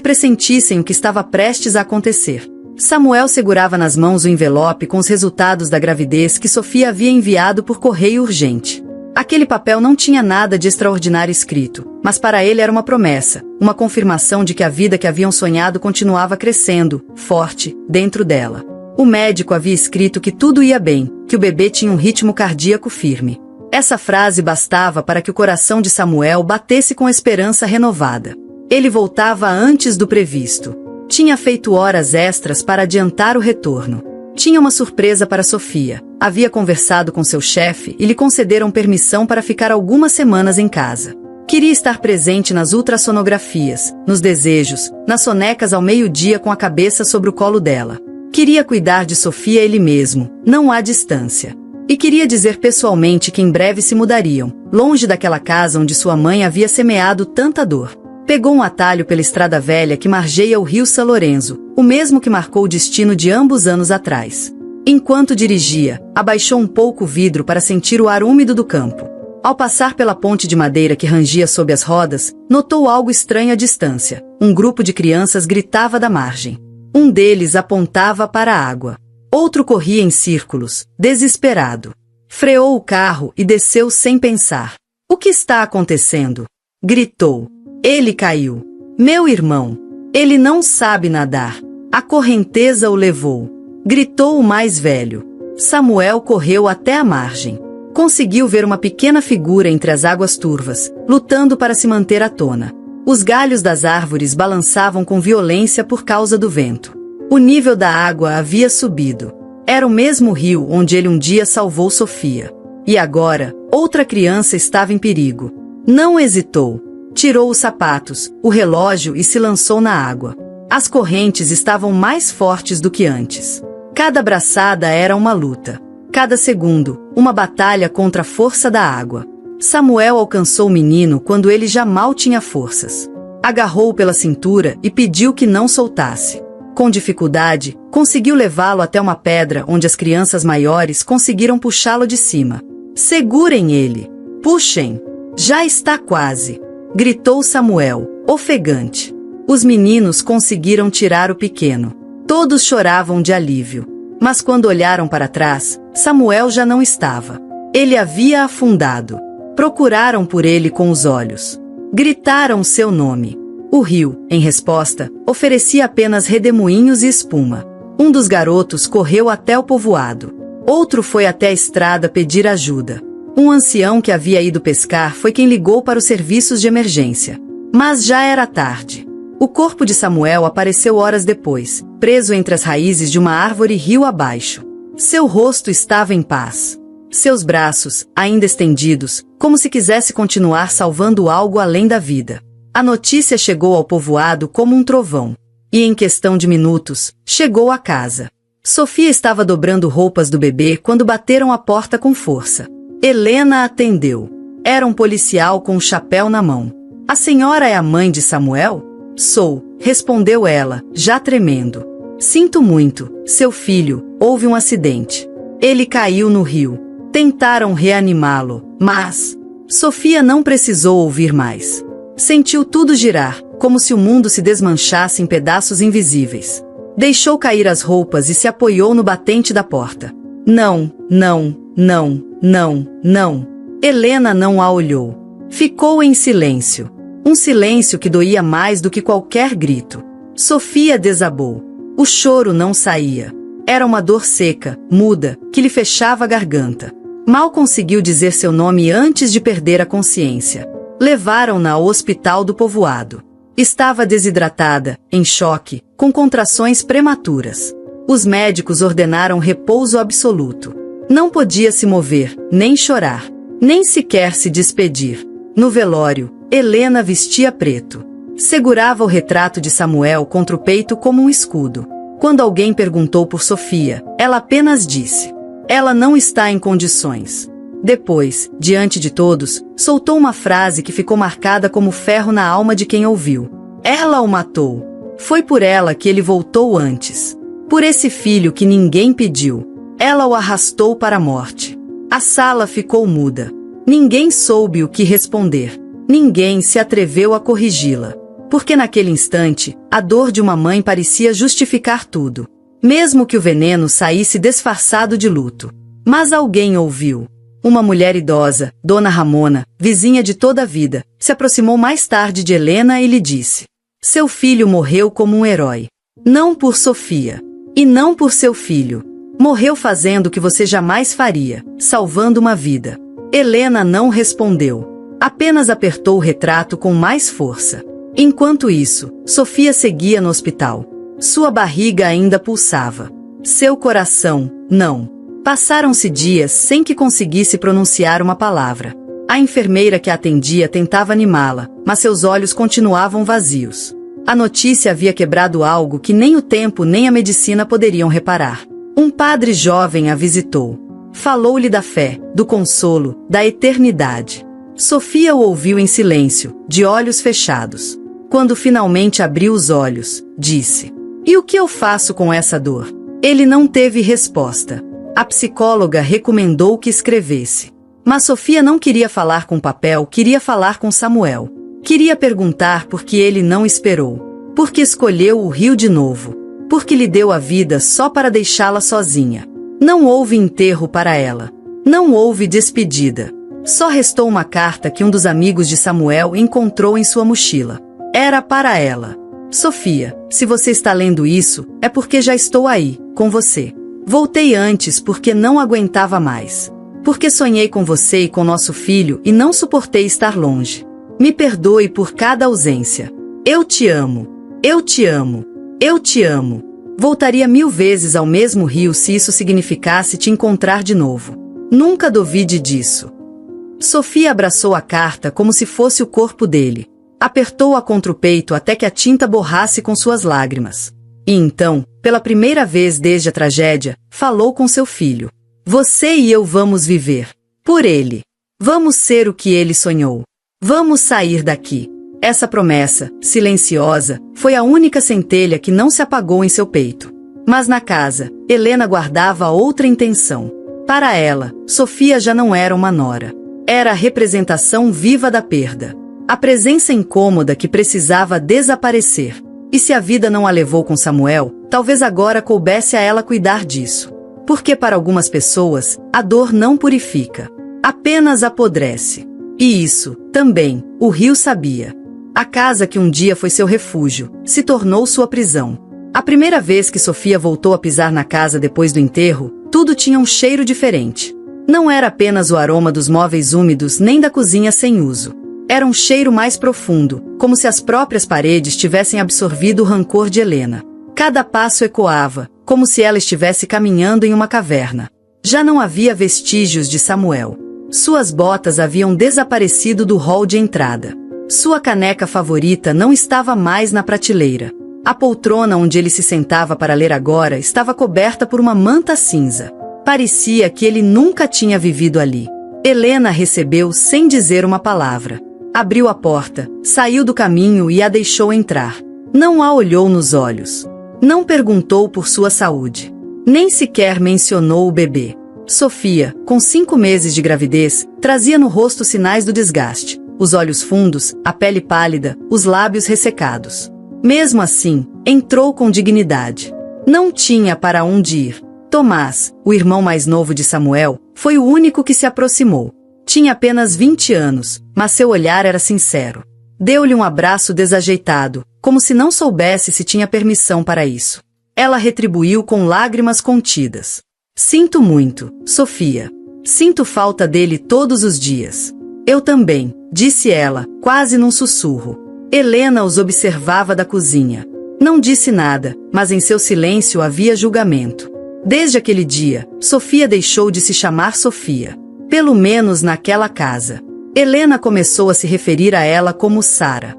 pressentissem o que estava prestes a acontecer. Samuel segurava nas mãos o envelope com os resultados da gravidez que Sofia havia enviado por correio urgente. Aquele papel não tinha nada de extraordinário escrito, mas para ele era uma promessa, uma confirmação de que a vida que haviam sonhado continuava crescendo, forte, dentro dela. O médico havia escrito que tudo ia bem, que o bebê tinha um ritmo cardíaco firme. Essa frase bastava para que o coração de Samuel batesse com esperança renovada. Ele voltava antes do previsto. Tinha feito horas extras para adiantar o retorno. Tinha uma surpresa para Sofia. Havia conversado com seu chefe e lhe concederam permissão para ficar algumas semanas em casa. Queria estar presente nas ultrassonografias, nos desejos, nas sonecas ao meio-dia com a cabeça sobre o colo dela. Queria cuidar de Sofia ele mesmo, não à distância. E queria dizer pessoalmente que em breve se mudariam, longe daquela casa onde sua mãe havia semeado tanta dor. Pegou um atalho pela estrada velha que margeia o rio São Lourenço, o mesmo que marcou o destino de ambos anos atrás. Enquanto dirigia, abaixou um pouco o vidro para sentir o ar úmido do campo. Ao passar pela ponte de madeira que rangia sob as rodas, notou algo estranho à distância. Um grupo de crianças gritava da margem. Um deles apontava para a água. Outro corria em círculos, desesperado. Freou o carro e desceu sem pensar. O que está acontecendo? Gritou. Ele caiu. Meu irmão. Ele não sabe nadar. A correnteza o levou. Gritou o mais velho. Samuel correu até a margem. Conseguiu ver uma pequena figura entre as águas turvas, lutando para se manter à tona. Os galhos das árvores balançavam com violência por causa do vento. O nível da água havia subido. Era o mesmo rio onde ele um dia salvou Sofia. E agora, outra criança estava em perigo. Não hesitou. Tirou os sapatos, o relógio e se lançou na água. As correntes estavam mais fortes do que antes. Cada braçada era uma luta. Cada segundo, uma batalha contra a força da água. Samuel alcançou o menino quando ele já mal tinha forças. Agarrou-o pela cintura e pediu que não soltasse. Com dificuldade, conseguiu levá-lo até uma pedra onde as crianças maiores conseguiram puxá-lo de cima. Segurem ele! Puxem! Já está quase! Gritou Samuel, ofegante. Os meninos conseguiram tirar o pequeno. Todos choravam de alívio. Mas quando olharam para trás, Samuel já não estava. Ele havia afundado. Procuraram por ele com os olhos. Gritaram seu nome. O rio, em resposta, oferecia apenas redemoinhos e espuma. Um dos garotos correu até o povoado. Outro foi até a estrada pedir ajuda. Um ancião que havia ido pescar foi quem ligou para os serviços de emergência. Mas já era tarde. O corpo de Samuel apareceu horas depois, preso entre as raízes de uma árvore rio abaixo. Seu rosto estava em paz. Seus braços, ainda estendidos, como se quisesse continuar salvando algo além da vida. A notícia chegou ao povoado como um trovão. E em questão de minutos, chegou à casa. Sofia estava dobrando roupas do bebê quando bateram a porta com força. Helena atendeu. Era um policial com um chapéu na mão. A senhora é a mãe de Samuel? Sou, respondeu ela, já tremendo. Sinto muito, seu filho, houve um acidente. Ele caiu no rio. Tentaram reanimá-lo, mas... Sofia não precisou ouvir mais. Sentiu tudo girar, como se o mundo se desmanchasse em pedaços invisíveis. Deixou cair as roupas e se apoiou no batente da porta. Não, não, não, não, não. Helena não a olhou. Ficou em silêncio. Um silêncio que doía mais do que qualquer grito. Sofia desabou. O choro não saía. Era uma dor seca, muda, que lhe fechava a garganta. Mal conseguiu dizer seu nome antes de perder a consciência. Levaram-na ao hospital do povoado. Estava desidratada, em choque, com contrações prematuras. Os médicos ordenaram repouso absoluto. Não podia se mover, nem chorar, nem sequer se despedir. No velório, Helena vestia preto. Segurava o retrato de Samuel contra o peito como um escudo. Quando alguém perguntou por Sofia, ela apenas disse: ela não está em condições. Depois, diante de todos, soltou uma frase que ficou marcada como ferro na alma de quem ouviu. Ela o matou. Foi por ela que ele voltou antes. Por esse filho que ninguém pediu. Ela o arrastou para a morte. A sala ficou muda. Ninguém soube o que responder. Ninguém se atreveu a corrigi-la. Porque naquele instante, a dor de uma mãe parecia justificar tudo. Mesmo que o veneno saísse disfarçado de luto. Mas alguém ouviu. Uma mulher idosa, Dona Ramona, vizinha de toda a vida, se aproximou mais tarde de Helena e lhe disse: seu filho morreu como um herói. Não por Sofia. E não por seu filho. Morreu fazendo o que você jamais faria, salvando uma vida. Helena não respondeu. Apenas apertou o retrato com mais força. Enquanto isso, Sofia seguia no hospital. Sua barriga ainda pulsava. Seu coração, não. Passaram-se dias sem que conseguisse pronunciar uma palavra. A enfermeira que a atendia tentava animá-la, mas seus olhos continuavam vazios. A notícia havia quebrado algo que nem o tempo nem a medicina poderiam reparar. Um padre jovem a visitou. Falou-lhe da fé, do consolo, da eternidade. Sofia o ouviu em silêncio, de olhos fechados. Quando finalmente abriu os olhos, disse: e o que eu faço com essa dor? Ele não teve resposta. A psicóloga recomendou que escrevesse. Mas Sofia não queria falar com papel, queria falar com Samuel. Queria perguntar por que ele não esperou. Por que escolheu o rio de novo. Por que lhe deu a vida só para deixá-la sozinha. Não houve enterro para ela. Não houve despedida. Só restou uma carta que um dos amigos de Samuel encontrou em sua mochila. Era para ela. Sofia, se você está lendo isso, é porque já estou aí, com você. Voltei antes porque não aguentava mais. Porque sonhei com você e com nosso filho e não suportei estar longe. Me perdoe por cada ausência. Eu te amo. Eu te amo. Eu te amo. Voltaria 1000 vezes ao mesmo rio se isso significasse te encontrar de novo. Nunca duvide disso. Sofia abraçou a carta como se fosse o corpo dele. Apertou-a contra o peito até que a tinta borrasse com suas lágrimas. E então, pela primeira vez desde a tragédia, falou com seu filho. Você e eu vamos viver. Por ele. Vamos ser o que ele sonhou. Vamos sair daqui. Essa promessa, silenciosa, foi a única centelha que não se apagou em seu peito. Mas na casa, Helena guardava outra intenção. Para ela, Sofia já não era uma nora. Era a representação viva da perda. A presença incômoda que precisava desaparecer. E se a vida não a levou com Samuel, talvez agora coubesse a ela cuidar disso. Porque para algumas pessoas, a dor não purifica. Apenas apodrece. E isso, também, o rio sabia. A casa que um dia foi seu refúgio, se tornou sua prisão. A primeira vez que Sofia voltou a pisar na casa depois do enterro, tudo tinha um cheiro diferente. Não era apenas o aroma dos móveis úmidos nem da cozinha sem uso. Era um cheiro mais profundo, como se as próprias paredes tivessem absorvido o rancor de Helena. Cada passo ecoava, como se ela estivesse caminhando em uma caverna. Já não havia vestígios de Samuel. Suas botas haviam desaparecido do hall de entrada. Sua caneca favorita não estava mais na prateleira. A poltrona onde ele se sentava para ler agora estava coberta por uma manta cinza. Parecia que ele nunca tinha vivido ali. Helena recebeu sem dizer uma palavra. Abriu a porta, saiu do caminho e a deixou entrar. Não a olhou nos olhos. Não perguntou por sua saúde. Nem sequer mencionou o bebê. Sofia, com 5 meses de gravidez, trazia no rosto sinais do desgaste. Os olhos fundos, a pele pálida, os lábios ressecados. Mesmo assim, entrou com dignidade. Não tinha para onde ir. Tomás, o irmão mais novo de Samuel, foi o único que se aproximou. Tinha apenas 20 anos, mas seu olhar era sincero. Deu-lhe um abraço desajeitado, como se não soubesse se tinha permissão para isso. Ela retribuiu com lágrimas contidas. Sinto muito, Sofia. Sinto falta dele todos os dias. Eu também, disse ela, quase num sussurro. Helena os observava da cozinha. Não disse nada, mas em seu silêncio havia julgamento. Desde aquele dia, Sofia deixou de se chamar Sofia. Pelo menos naquela casa. Helena começou a se referir a ela como Sara.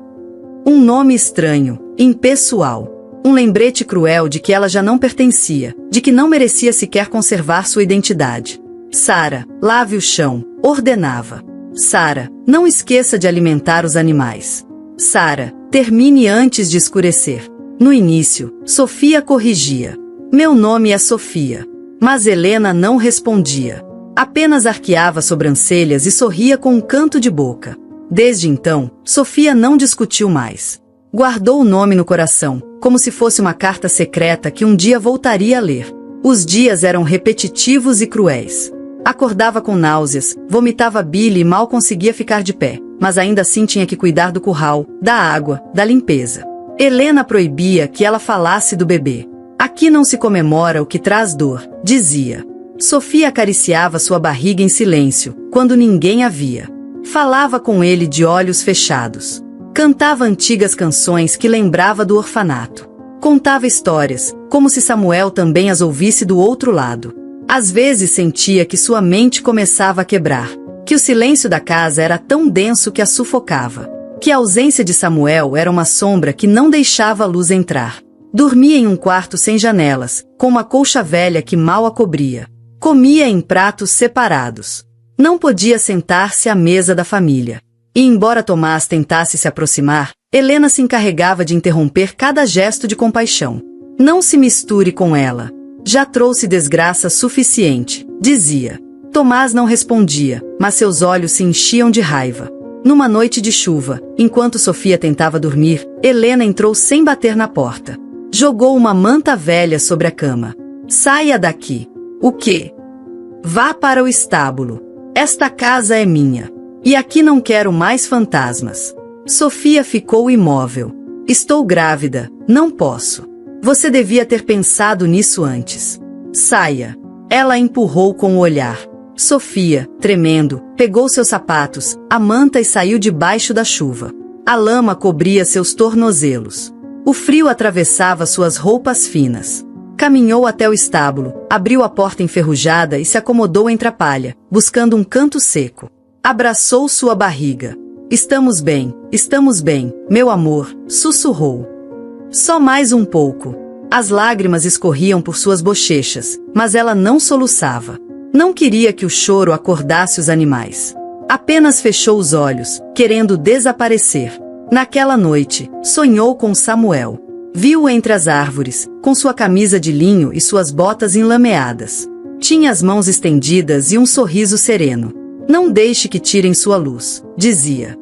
Um nome estranho, impessoal. Um lembrete cruel de que ela já não pertencia, de que não merecia sequer conservar sua identidade. Sara, lave o chão, ordenava. Sara, não esqueça de alimentar os animais. Sara, termine antes de escurecer. No início, Sofia corrigia. Meu nome é Sofia. Mas Helena não respondia. Apenas arqueava sobrancelhas e sorria com um canto de boca. Desde então, Sofia não discutiu mais. Guardou o nome no coração, como se fosse uma carta secreta que um dia voltaria a ler. Os dias eram repetitivos e cruéis. Acordava com náuseas, vomitava bile e mal conseguia ficar de pé, mas ainda assim tinha que cuidar do curral, da água, da limpeza. Helena proibia que ela falasse do bebê. Aqui não se comemora o que traz dor, dizia. Sofia acariciava sua barriga em silêncio, quando ninguém a via. Falava com ele de olhos fechados. Cantava antigas canções que lembrava do orfanato. Contava histórias, como se Samuel também as ouvisse do outro lado. Às vezes sentia que sua mente começava a quebrar, que o silêncio da casa era tão denso que a sufocava, que a ausência de Samuel era uma sombra que não deixava a luz entrar. Dormia em um quarto sem janelas, com uma colcha velha que mal a cobria. Comia em pratos separados. Não podia sentar-se à mesa da família. E embora Tomás tentasse se aproximar, Helena se encarregava de interromper cada gesto de compaixão. Não se misture com ela. Já trouxe desgraça suficiente, dizia. Tomás não respondia, mas seus olhos se enchiam de raiva. Numa noite de chuva, enquanto Sofia tentava dormir, Helena entrou sem bater na porta. Jogou uma manta velha sobre a cama. Saia daqui. O quê? Vá para o estábulo. Esta casa é minha. E aqui não quero mais fantasmas. Sofia ficou imóvel. Estou grávida, não posso. Você devia ter pensado nisso antes. Saia. Ela empurrou com o olhar. Sofia, tremendo, pegou seus sapatos, a manta e saiu debaixo da chuva. A lama cobria seus tornozelos. O frio atravessava suas roupas finas. Caminhou até o estábulo, abriu a porta enferrujada e se acomodou entre a palha, buscando um canto seco. Abraçou sua barriga. Estamos bem, meu amor, sussurrou. Só mais um pouco. As lágrimas escorriam por suas bochechas, mas ela não soluçava. Não queria que o choro acordasse os animais. Apenas fechou os olhos, querendo desaparecer. Naquela noite, sonhou com Samuel. Viu-o entre as árvores, com sua camisa de linho e suas botas enlameadas. Tinha as mãos estendidas e um sorriso sereno. Não deixe que tirem sua luz, dizia.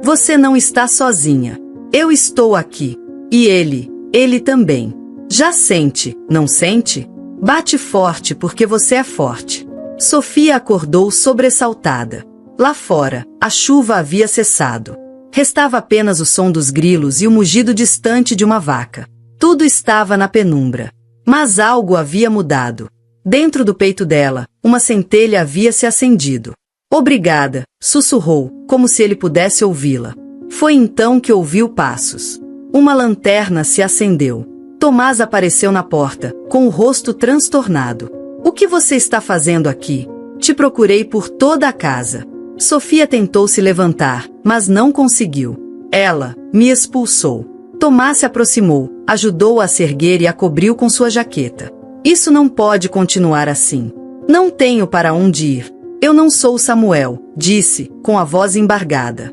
Você não está sozinha. Eu estou aqui. E ele também. Já sente, não sente? Bate forte porque você é forte. Sofia acordou sobressaltada. Lá fora, a chuva havia cessado. Restava apenas o som dos grilos e o mugido distante de uma vaca. Tudo estava na penumbra. Mas algo havia mudado. Dentro do peito dela, uma centelha havia se acendido. Obrigada, sussurrou, como se ele pudesse ouvi-la. Foi então que ouviu passos. Uma lanterna se acendeu. Tomás apareceu na porta, com o rosto transtornado. O que você está fazendo aqui? Te procurei por toda a casa. Sofia tentou se levantar, mas não conseguiu. Ela me expulsou. Tomás se aproximou, ajudou-a a se erguer e a cobriu com sua jaqueta. Isso não pode continuar assim. Não tenho para onde ir. Eu não sou Samuel, disse, com a voz embargada.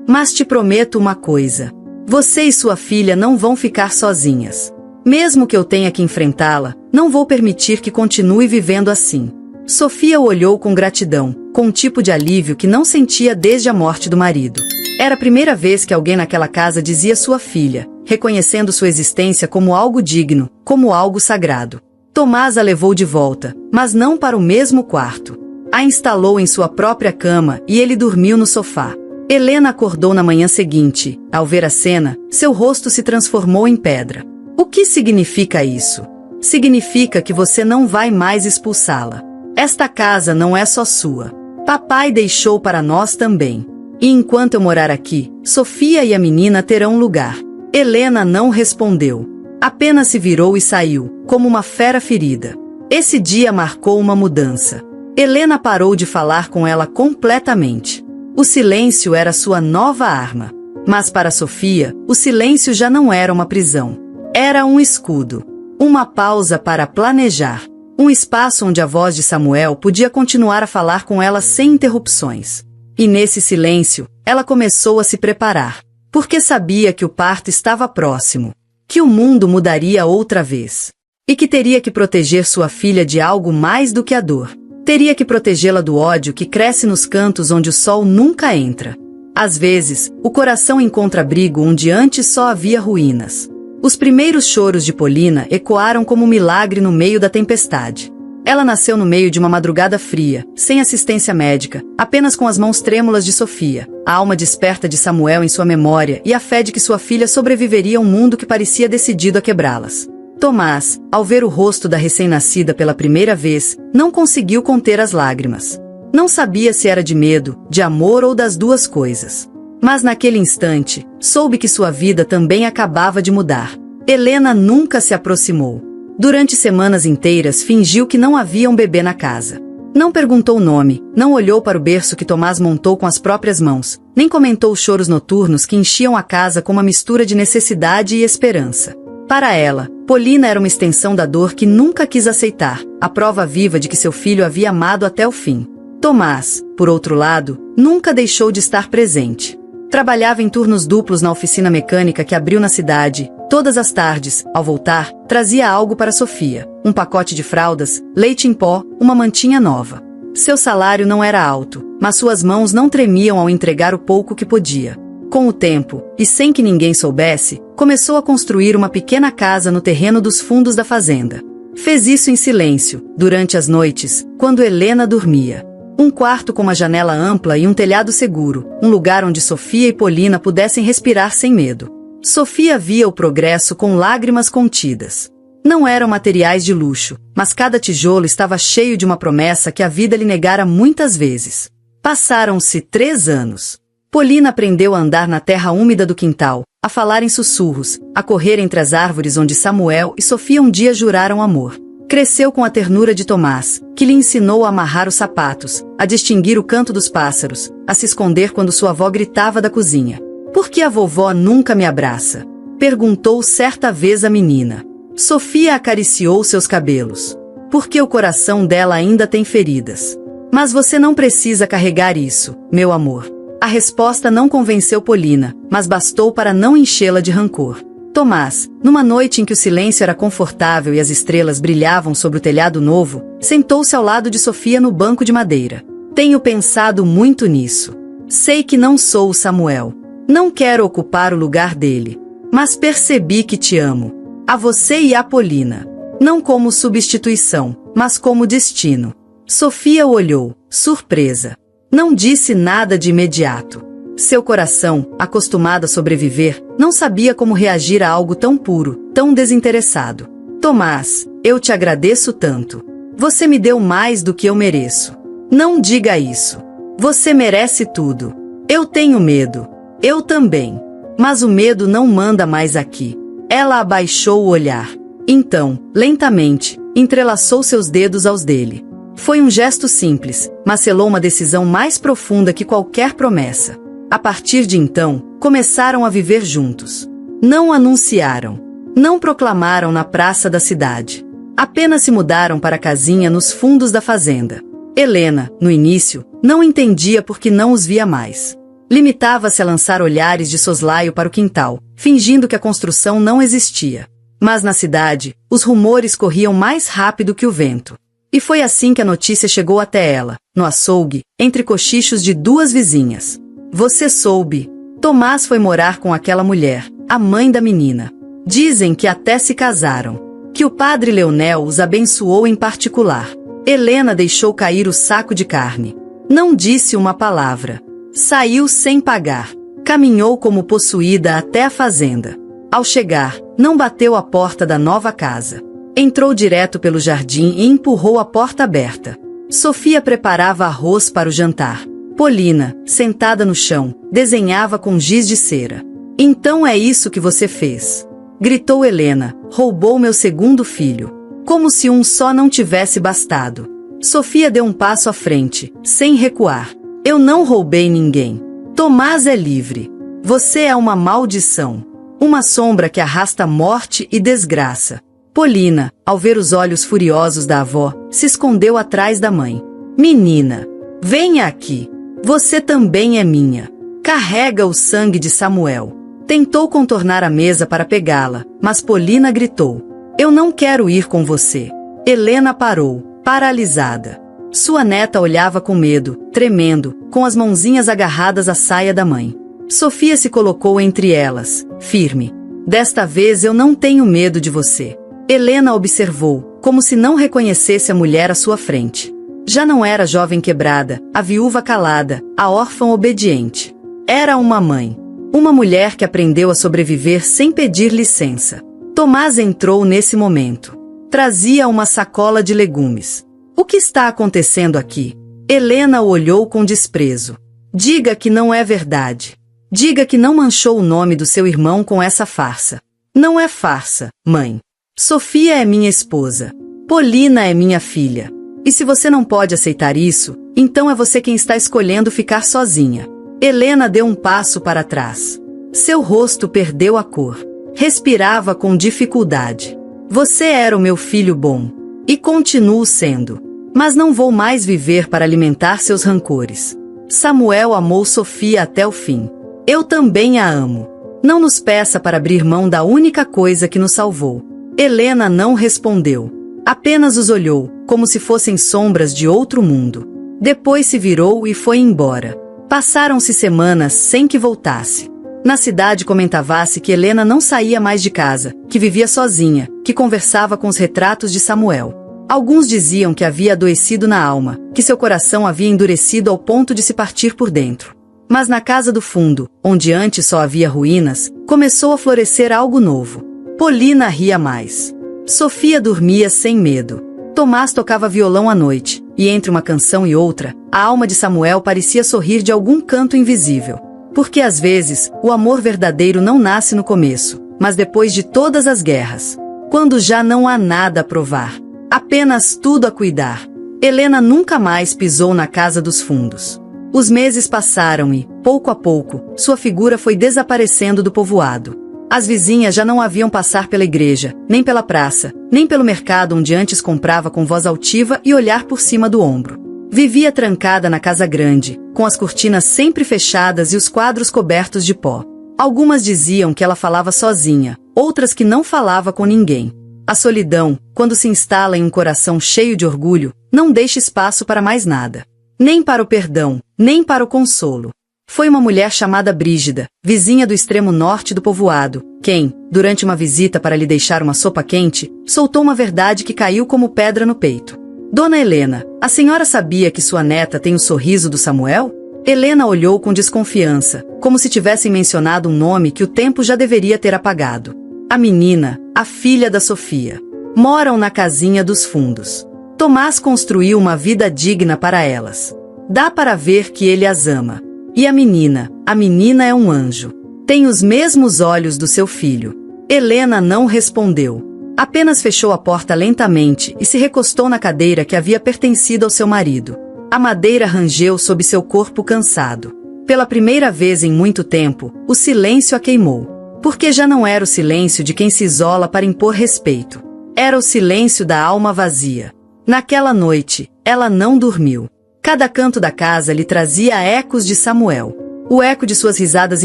Mas te prometo uma coisa. Você e sua filha não vão ficar sozinhas. Mesmo que eu tenha que enfrentá-la, não vou permitir que continue vivendo assim. Sofia o olhou com gratidão, com um tipo de alívio que não sentia desde a morte do marido. Era a primeira vez que alguém naquela casa dizia sua filha, reconhecendo sua existência como algo digno, como algo sagrado. Tomás a levou de volta, mas não para o mesmo quarto. A instalou em sua própria cama e ele dormiu no sofá. Helena acordou na manhã seguinte. Ao ver a cena, seu rosto se transformou em pedra. O que significa isso? Significa que você não vai mais expulsá-la. Esta casa não é só sua. Papai deixou para nós também. E enquanto eu morar aqui, Sofia e a menina terão lugar. Helena não respondeu. Apenas se virou e saiu, como uma fera ferida. Esse dia marcou uma mudança. Helena parou de falar com ela completamente. O silêncio era sua nova arma. Mas para Sofia, o silêncio já não era uma prisão. Era um escudo. Uma pausa para planejar. Um espaço onde a voz de Samuel podia continuar a falar com ela sem interrupções. E nesse silêncio, ela começou a se preparar. Porque sabia que o parto estava próximo. Que o mundo mudaria outra vez. E que teria que proteger sua filha de algo mais do que a dor. Teria que protegê-la do ódio que cresce nos cantos onde o sol nunca entra. Às vezes, o coração encontra abrigo onde antes só havia ruínas. Os primeiros choros de Polina ecoaram como um milagre no meio da tempestade. Ela nasceu no meio de uma madrugada fria, sem assistência médica, apenas com as mãos trêmulas de Sofia, a alma desperta de Samuel em sua memória e a fé de que sua filha sobreviveria a um mundo que parecia decidido a quebrá-las. Tomás, ao ver o rosto da recém-nascida pela primeira vez, não conseguiu conter as lágrimas. Não sabia se era de medo, de amor ou das duas coisas. Mas naquele instante, soube que sua vida também acabava de mudar. Helena nunca se aproximou. Durante semanas inteiras fingiu que não havia um bebê na casa. Não perguntou o nome, não olhou para o berço que Tomás montou com as próprias mãos, nem comentou os choros noturnos que enchiam a casa com uma mistura de necessidade e esperança. Para ela, Polina era uma extensão da dor que nunca quis aceitar, a prova viva de que seu filho havia amado até o fim. Tomás, por outro lado, nunca deixou de estar presente. Trabalhava em turnos duplos na oficina mecânica que abriu na cidade. Todas as tardes, ao voltar, trazia algo para Sofia, um pacote de fraldas, leite em pó, uma mantinha nova. Seu salário não era alto, mas suas mãos não tremiam ao entregar o pouco que podia. Com o tempo, e sem que ninguém soubesse, começou a construir uma pequena casa no terreno dos fundos da fazenda. Fez isso em silêncio, durante as noites, quando Helena dormia. Um quarto com uma janela ampla e um telhado seguro, um lugar onde Sofia e Polina pudessem respirar sem medo. Sofia via o progresso com lágrimas contidas. Não eram materiais de luxo, mas cada tijolo estava cheio de uma promessa que a vida lhe negara muitas vezes. Passaram-se 3 anos. Polina aprendeu a andar na terra úmida do quintal, a falar em sussurros, a correr entre as árvores onde Samuel e Sofia um dia juraram amor. Cresceu com a ternura de Tomás, que lhe ensinou a amarrar os sapatos, a distinguir o canto dos pássaros, a se esconder quando sua avó gritava da cozinha. "Por que a vovó nunca me abraça?" perguntou certa vez a menina. Sofia acariciou seus cabelos. "Porque o coração dela ainda tem feridas. Mas você não precisa carregar isso, meu amor." A resposta não convenceu Polina, mas bastou para não enchê-la de rancor. Tomás, numa noite em que o silêncio era confortável e as estrelas brilhavam sobre o telhado novo, sentou-se ao lado de Sofia no banco de madeira. "Tenho pensado muito nisso. Sei que não sou o Samuel. Não quero ocupar o lugar dele. Mas percebi que te amo. A você e a Polina. Não como substituição, mas como destino." Sofia o olhou, surpresa. Não disse nada de imediato. Seu coração, acostumado a sobreviver, não sabia como reagir a algo tão puro, tão desinteressado. "Tomás, eu te agradeço tanto. Você me deu mais do que eu mereço." "Não diga isso. Você merece tudo." "Eu tenho medo." "Eu também. Mas o medo não manda mais aqui." Ela abaixou o olhar. Então, lentamente, entrelaçou seus dedos aos dele. Foi um gesto simples, mas selou uma decisão mais profunda que qualquer promessa. A partir de então, começaram a viver juntos. Não anunciaram. Não proclamaram na praça da cidade. Apenas se mudaram para a casinha nos fundos da fazenda. Helena, no início, não entendia por que não os via mais. Limitava-se a lançar olhares de soslaio para o quintal, fingindo que a construção não existia. Mas na cidade, os rumores corriam mais rápido que o vento. E foi assim que a notícia chegou até ela, no açougue, entre cochichos de duas vizinhas. Você soube. Tomás foi morar com aquela mulher, a mãe da menina. Dizem que até se casaram. Que o padre Leonel os abençoou em particular. Helena deixou cair o saco de carne. Não disse uma palavra. Saiu sem pagar. Caminhou como possuída até a fazenda. Ao chegar, não bateu a porta da nova casa. Entrou direto pelo jardim e empurrou a porta aberta. Sofia preparava arroz para o jantar. Polina, sentada no chão, desenhava com giz de cera. Então é isso que você fez. Gritou Helena, roubou meu segundo filho. Como se um só não tivesse bastado. Sofia deu um passo à frente, sem recuar. Eu não roubei ninguém. Tomás é livre. Você é uma maldição. Uma sombra que arrasta morte e desgraça. Polina, ao ver os olhos furiosos da avó, se escondeu atrás da mãe. Menina, venha aqui. Você também é minha. Carrega o sangue de Samuel. Tentou contornar a mesa para pegá-la, mas Polina gritou. Eu não quero ir com você. Helena parou, paralisada. Sua neta olhava com medo, tremendo, com as mãozinhas agarradas à saia da mãe. Sofia se colocou entre elas, firme. Desta vez eu não tenho medo de você. Helena observou, como se não reconhecesse a mulher à sua frente. Já não era a jovem quebrada, a viúva calada, a órfã obediente. Era uma mãe. Uma mulher que aprendeu a sobreviver sem pedir licença. Tomás entrou nesse momento. Trazia uma sacola de legumes. O que está acontecendo aqui? Helena o olhou com desprezo. Diga que não é verdade. Diga que não manchou o nome do seu irmão com essa farsa. Não é farsa, mãe. Sofia é minha esposa. Polina é minha filha. E se você não pode aceitar isso, então é você quem está escolhendo ficar sozinha. Helena deu um passo para trás. Seu rosto perdeu a cor. Respirava com dificuldade. Você era o meu filho bom. E continuo sendo. Mas não vou mais viver para alimentar seus rancores. Samuel amou Sofia até o fim. Eu também a amo. Não nos peça para abrir mão da única coisa que nos salvou. Helena não respondeu. Apenas os olhou, como se fossem sombras de outro mundo. Depois se virou e foi embora. Passaram-se semanas sem que voltasse. Na cidade comentava-se que Helena não saía mais de casa, que vivia sozinha, que conversava com os retratos de Samuel. Alguns diziam que havia adoecido na alma, que seu coração havia endurecido ao ponto de se partir por dentro. Mas na casa do fundo, onde antes só havia ruínas, começou a florescer algo novo. Polina ria mais. Sofia dormia sem medo. Tomás tocava violão à noite, e entre uma canção e outra, a alma de Samuel parecia sorrir de algum canto invisível. Porque às vezes, o amor verdadeiro não nasce no começo, mas depois de todas as guerras. Quando já não há nada a provar. Apenas tudo a cuidar. Helena nunca mais pisou na casa dos fundos. Os meses passaram e, pouco a pouco, sua figura foi desaparecendo do povoado. As vizinhas já não a viam passar pela igreja, nem pela praça, nem pelo mercado onde antes comprava com voz altiva e olhar por cima do ombro. Vivia trancada na casa grande, com as cortinas sempre fechadas e os quadros cobertos de pó. Algumas diziam que ela falava sozinha, outras que não falava com ninguém. A solidão, quando se instala em um coração cheio de orgulho, não deixa espaço para mais nada. Nem para o perdão, nem para o consolo. Foi uma mulher chamada Brígida, vizinha do extremo norte do povoado, quem, durante uma visita para lhe deixar uma sopa quente, soltou uma verdade que caiu como pedra no peito. Dona Helena, a senhora sabia que sua neta tem o sorriso do Samuel? Helena olhou com desconfiança, como se tivessem mencionado um nome que o tempo já deveria ter apagado. A menina, a filha da Sofia. Moram na casinha dos fundos. Tomás construiu uma vida digna para elas. Dá para ver que ele as ama. E a menina é um anjo. Tem os mesmos olhos do seu filho. Helena não respondeu. Apenas fechou a porta lentamente e se recostou na cadeira que havia pertencido ao seu marido. A madeira rangeu sob seu corpo cansado. Pela primeira vez em muito tempo, o silêncio a queimou. Porque já não era o silêncio de quem se isola para impor respeito. Era o silêncio da alma vazia. Naquela noite, ela não dormiu. Cada canto da casa lhe trazia ecos de Samuel. O eco de suas risadas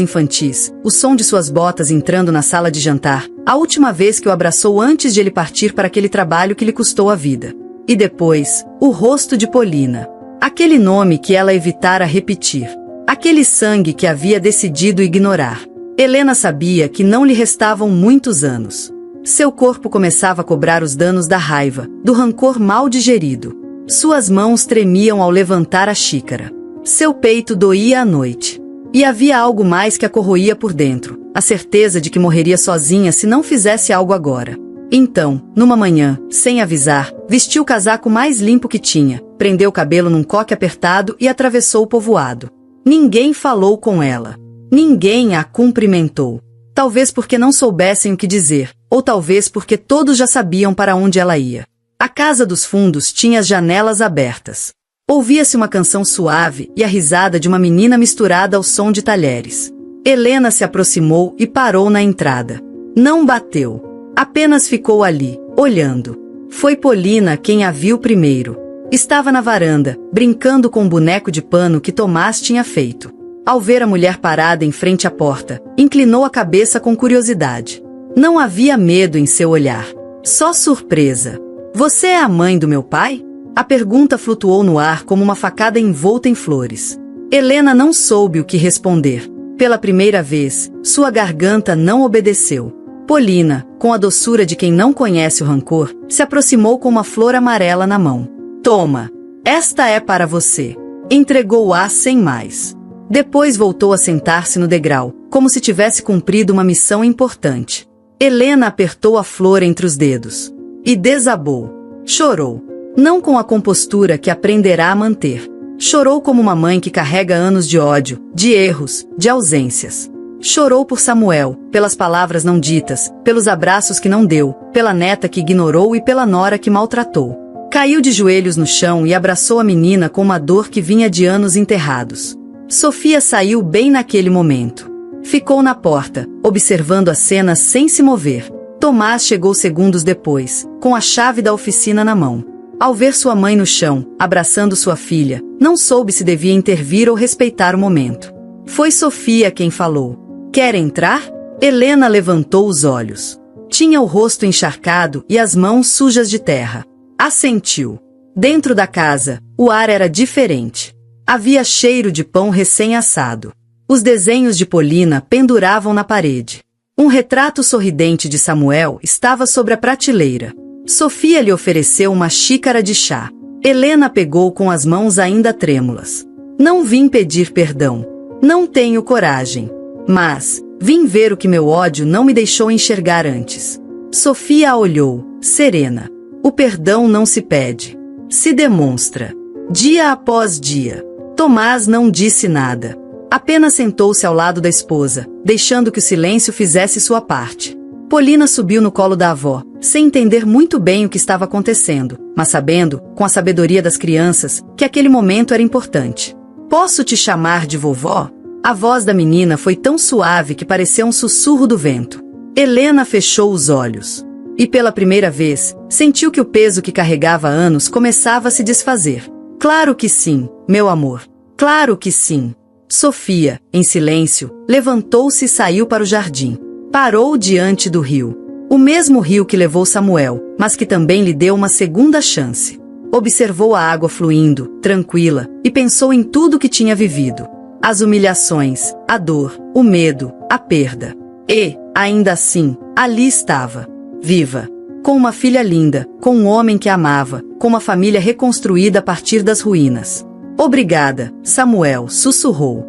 infantis, o som de suas botas entrando na sala de jantar, a última vez que o abraçou antes de ele partir para aquele trabalho que lhe custou a vida. E depois, o rosto de Polina. Aquele nome que ela evitara repetir. Aquele sangue que havia decidido ignorar. Helena sabia que não lhe restavam muitos anos. Seu corpo começava a cobrar os danos da raiva, do rancor mal digerido. Suas mãos tremiam ao levantar a xícara. Seu peito doía à noite. E havia algo mais que a corroía por dentro, a certeza de que morreria sozinha se não fizesse algo agora. Então, numa manhã, sem avisar, vestiu o casaco mais limpo que tinha, prendeu o cabelo num coque apertado e atravessou o povoado. Ninguém falou com ela. Ninguém a cumprimentou. Talvez porque não soubessem o que dizer, ou talvez porque todos já sabiam para onde ela ia. A casa dos fundos tinha as janelas abertas. Ouvia-se uma canção suave e a risada de uma menina misturada ao som de talheres. Helena se aproximou e parou na entrada. Não bateu. Apenas ficou ali, olhando. Foi Polina quem a viu primeiro. Estava na varanda, brincando com um boneco de pano que Tomás tinha feito. Ao ver a mulher parada em frente à porta, inclinou a cabeça com curiosidade. Não havia medo em seu olhar. Só surpresa. Você é a mãe do meu pai? A pergunta flutuou no ar como uma facada envolta em flores. Helena não soube o que responder. Pela primeira vez, sua garganta não obedeceu. Polina, com a doçura de quem não conhece o rancor, se aproximou com uma flor amarela na mão. Toma! Esta é para você. Entregou-a sem mais. Depois voltou a sentar-se no degrau, como se tivesse cumprido uma missão importante. Helena apertou a flor entre os dedos. E desabou. Chorou. Não com a compostura que aprenderá a manter. Chorou como uma mãe que carrega anos de ódio, de erros, de ausências. Chorou por Samuel, pelas palavras não ditas, pelos abraços que não deu, pela neta que ignorou e pela nora que maltratou. Caiu de joelhos no chão e abraçou a menina com uma dor que vinha de anos enterrados. Sofia saiu bem naquele momento. Ficou na porta, observando a cena sem se mover. Tomás chegou segundos depois, com a chave da oficina na mão. Ao ver sua mãe no chão, abraçando sua filha, não soube se devia intervir ou respeitar o momento. Foi Sofia quem falou. Quer entrar? Helena levantou os olhos. Tinha o rosto encharcado e as mãos sujas de terra. Assentiu. Dentro da casa, o ar era diferente. Havia cheiro de pão recém-assado. Os desenhos de Polina penduravam na parede. Um retrato sorridente de Samuel estava sobre a prateleira. Sofia lhe ofereceu uma xícara de chá. Helena pegou com as mãos ainda trêmulas. Não vim pedir perdão. Não tenho coragem. Mas, vim ver o que meu ódio não me deixou enxergar antes. Sofia a olhou, serena. O perdão não se pede. Se demonstra. Dia após dia. Tomás não disse nada. Apenas sentou-se ao lado da esposa, deixando que o silêncio fizesse sua parte. Polina subiu no colo da avó, sem entender muito bem o que estava acontecendo, mas sabendo, com a sabedoria das crianças, que aquele momento era importante. Posso te chamar de vovó? A voz da menina foi tão suave que pareceu um sussurro do vento. Helena fechou os olhos. E pela primeira vez, sentiu que o peso que carregava há anos começava a se desfazer. Claro que sim, meu amor. Claro que sim. Sofia, em silêncio, levantou-se e saiu para o jardim. Parou diante do rio. O mesmo rio que levou Samuel, mas que também lhe deu uma segunda chance. Observou a água fluindo, tranquila, e pensou em tudo que tinha vivido. As humilhações, a dor, o medo, a perda. E, ainda assim, ali estava. Viva. Com uma filha linda, com um homem que a amava, com uma família reconstruída a partir das ruínas. Obrigada, Samuel sussurrou.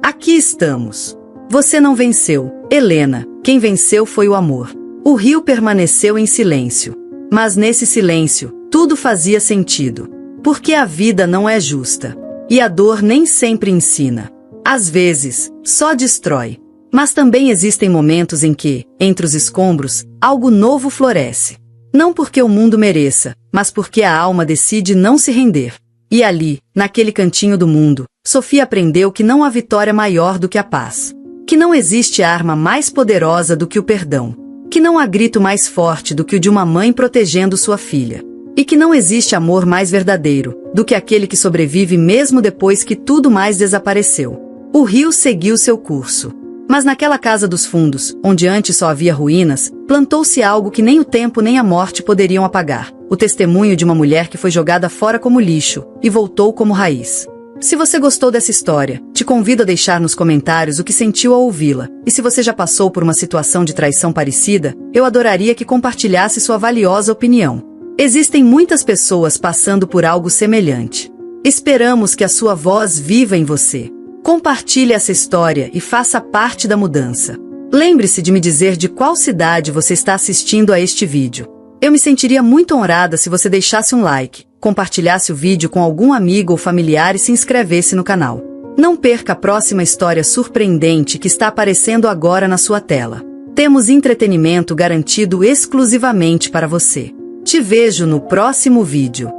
Aqui estamos. Você não venceu, Helena, quem venceu foi o amor. O rio permaneceu em silêncio. Mas nesse silêncio, tudo fazia sentido. Porque a vida não é justa. E a dor nem sempre ensina. Às vezes, só destrói. Mas também existem momentos em que, entre os escombros, algo novo floresce. Não porque o mundo mereça, mas porque a alma decide não se render. E ali, naquele cantinho do mundo, Sofia aprendeu que não há vitória maior do que a paz. Que não existe arma mais poderosa do que o perdão. Que não há grito mais forte do que o de uma mãe protegendo sua filha. E que não existe amor mais verdadeiro do que aquele que sobrevive mesmo depois que tudo mais desapareceu. O rio seguiu seu curso. Mas naquela casa dos fundos, onde antes só havia ruínas, plantou-se algo que nem o tempo nem a morte poderiam apagar. O testemunho de uma mulher que foi jogada fora como lixo e voltou como raiz. Se você gostou dessa história, te convido a deixar nos comentários o que sentiu ao ouvi-la. E se você já passou por uma situação de traição parecida, eu adoraria que compartilhasse sua valiosa opinião. Existem muitas pessoas passando por algo semelhante. Esperamos que a sua voz viva em você. Compartilhe essa história e faça parte da mudança. Lembre-se de me dizer de qual cidade você está assistindo a este vídeo. Eu me sentiria muito honrada se você deixasse um like, compartilhasse o vídeo com algum amigo ou familiar e se inscrevesse no canal. Não perca a próxima história surpreendente que está aparecendo agora na sua tela. Temos entretenimento garantido exclusivamente para você. Te vejo no próximo vídeo.